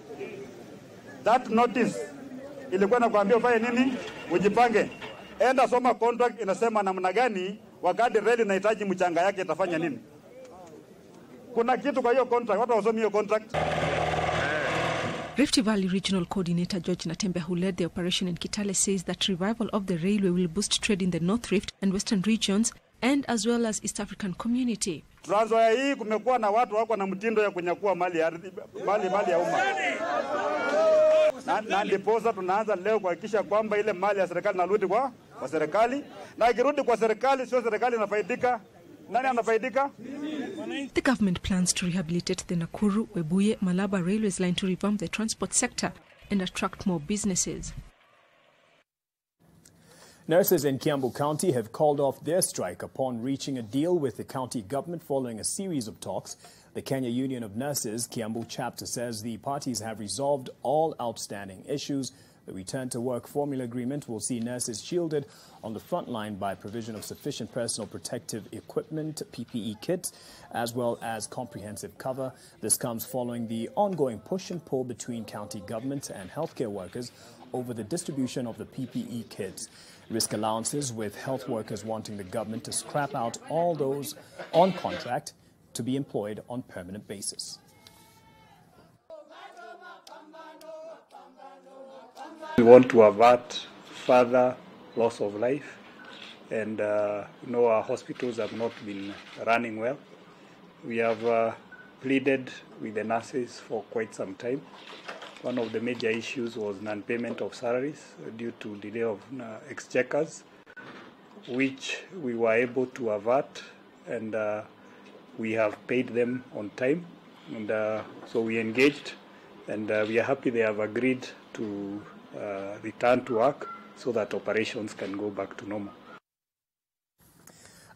Speaker 9: That notice ilikuwa nakwambia ufanye nini? Ujipange. Enda soma contract inasema namna gani wakati reli inahitaji mchanga yake itafanya nini? Kuna kitu kwa hiyo contract, watu wasome hiyo contract.
Speaker 13: Rift Valley Regional Coordinator George Natembe, who led the operation in Kitale, says that revival of the railway will boost trade in the North Rift and Western regions and as well as East African community.
Speaker 9: Transfer hii kumekuwa na watu wako na mtindo ya kunyakua mali ya umma. Na ndiposa tunaanza leo kuhakikisha kwamba ile mali ya serikali inarudi kwa serikali, na ikirudi kwa serikali sio serikali inafaidika. Nani anafaidika?
Speaker 13: The government plans to rehabilitate the Nakuru, Webuye, Malaba railways line to revamp the transport sector and attract more businesses.
Speaker 22: Nurses in Kiambu County have called off their strike upon reaching a deal with the county government following a series of talks. The Kenya Union of Nurses Kiambu chapter says the parties have resolved all outstanding issues. The return to work formula agreement will see nurses shielded on the front line by provision of sufficient personal protective equipment, PPE kits, as well as comprehensive cover. This comes following the ongoing push and pull between county government and healthcare workers over the distribution of the PPE kits. Risk allowances, with health workers wanting the government to scrap out all those on contract to be employed on permanent basis.
Speaker 16: We want to avert further loss of life, and our hospitals have not been running well. We have pleaded with the nurses for quite some time. One of the major issues was non-payment of salaries due to delay of exchequers, which we were able to avert, and we have paid them on time. And so we engaged, and we are happy they have agreed to return to work so that operations can go back to normal.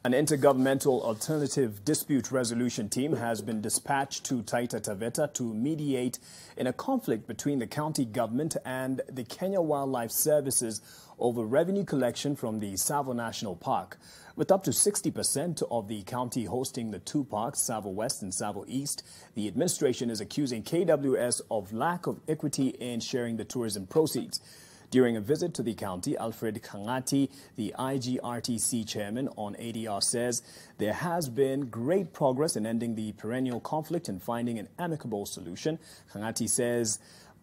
Speaker 22: An intergovernmental alternative dispute resolution team has been dispatched to Taita Taveta to mediate in a conflict between the county government and the Kenya Wildlife Services over revenue collection from the Tsavo National Park. With up to 60% of the county hosting the two parks, Tsavo West and Tsavo East, the administration is accusing KWS of lack of equity in sharing the tourism proceeds. During a visit to the county, Alfred Khangati, the IGRTC chairman on ADR, says there has been great progress in ending the perennial conflict and finding an amicable solution. Khangati says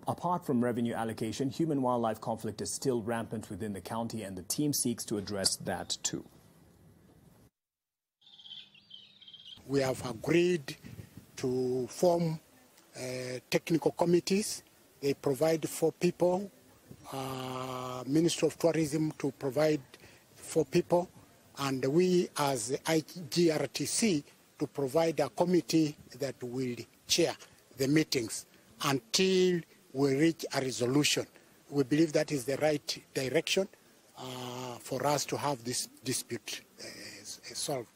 Speaker 22: apart from revenue allocation, human-wildlife conflict is still rampant within the county, and the team seeks to address that too.
Speaker 17: We have agreed to form technical committees. They provide 4 people. Ministry of Tourism to provide 4 people, and we as IGRTC to provide a committee that will chair the meetings until we reach a resolution. We believe that is the right direction for us to have this dispute solved.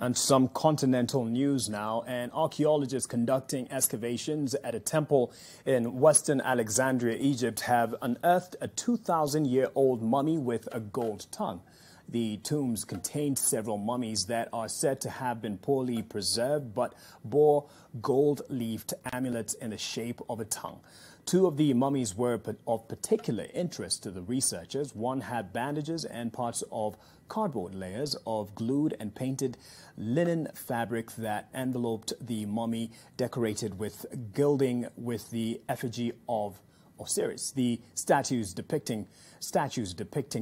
Speaker 22: And some continental news now. An archaeologist conducting excavations at a temple in Western Alexandria, Egypt, have unearthed a 2,000-year-old mummy with a gold tongue. The tombs contained several mummies that are said to have been poorly preserved but bore gold-leafed amulets in the shape of a tongue. 2 of the mummies were of particular interest to the researchers. One had bandages and parts of cardboard layers of glued and painted linen fabric that enveloped the mummy, decorated with gilding with the effigy of Osiris. The statues depicting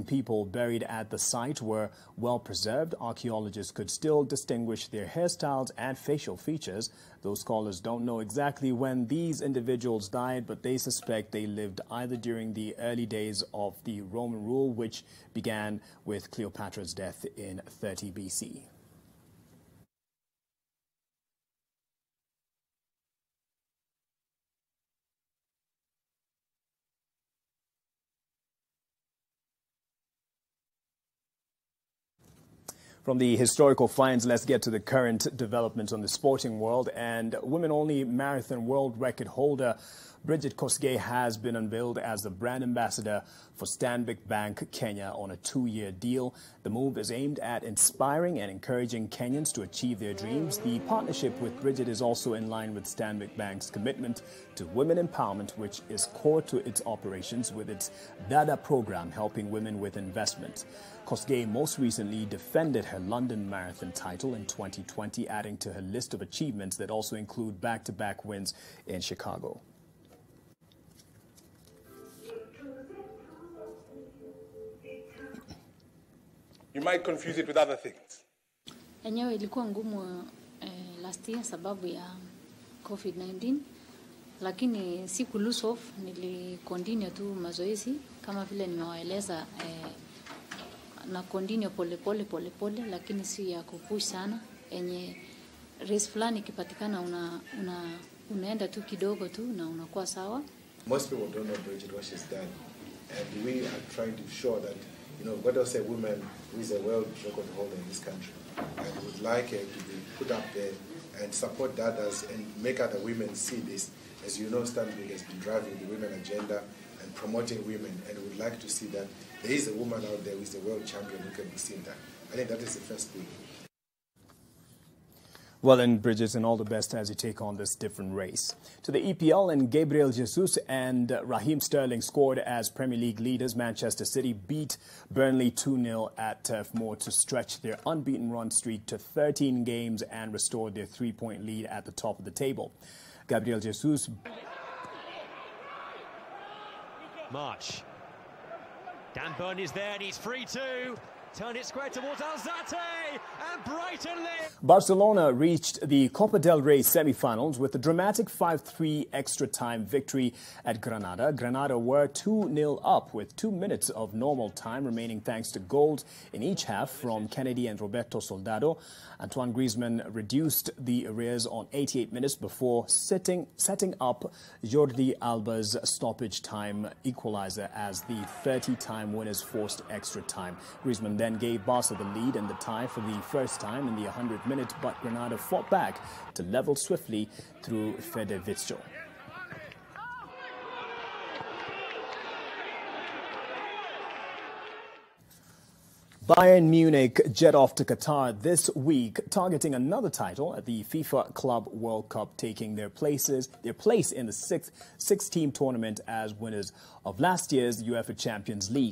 Speaker 22: people buried at the site were well preserved. Archaeologists could still distinguish their hairstyles and facial features. Those scholars don't know exactly when these individuals died, but they suspect they lived either during the early days of the Roman rule, which began with Cleopatra's death in 30 BC. From the historical finds, let's get to the current developments on the sporting world. And women-only marathon world record holder Bridget Kosgei has been unveiled as the brand ambassador for Stanbic Bank Kenya on a 2-year deal. The move is aimed at inspiring and encouraging Kenyans to achieve their dreams. The partnership with Bridget is also in line with Stanbic Bank's commitment to women empowerment, which is core to its operations with its Dada program helping women with investment. Kosgei most recently defended her London Marathon title in 2020, adding to her list of achievements that also include back-to-back wins in Chicago.
Speaker 2: You might confuse it with other things.
Speaker 3: Enyewe ilikuwa ngumu last year sababu ya COVID-19, lakini siku lose off, nilicontinue tu mazoezi kama vile nimewaeleza, na continue pole, lakini si ya kupush sana. Enye race fulani ikipatikana unaenda tu kidogo tu na unakuwa sawa.
Speaker 18: Most people don't know Bridget what she's done, and we are trying to show that, you know, God does a woman who is a world record holder in this country, and would like her to be put up there and support others and make other women see this. As you know, Stanbic has been driving the women agenda and promoting women, and would like to see that there is a woman out there who is a world champion who can be seen that. I think that is the first thing.
Speaker 22: Well, and Bridget, and all the best as you take on this different race. To the EPL, and Gabriel Jesus and Raheem Sterling scored as Premier League leaders. Manchester City beat Burnley 2-0 at Turf Moor to stretch their unbeaten run streak to 13 games and restored their 3-point lead at the top of the table. Gabriel Jesus.
Speaker 19: March. Dan Burn is there and he's free too. Turn it square towards Alzate, and Brighton live.
Speaker 22: Barcelona reached the Copa del Rey semi-finals with a dramatic 5-3 extra-time victory at Granada. Granada were 2-0 up with 2 minutes of normal time remaining thanks to goals in each half from Kennedy and Roberto Soldado. Antoine Griezmann reduced the arrears on 88 minutes before setting up Jordi Alba's stoppage time equalizer as the 30-time winners forced extra time. Griezmann then gave Barca the lead and the tie for the first time in the 100th minute, but Granada fought back to level swiftly through Fede Vitzel. Bayern Munich jet off to Qatar this week, targeting another title at the FIFA Club World Cup, taking their place in the six-team tournament as winners of last year's UEFA Champions League.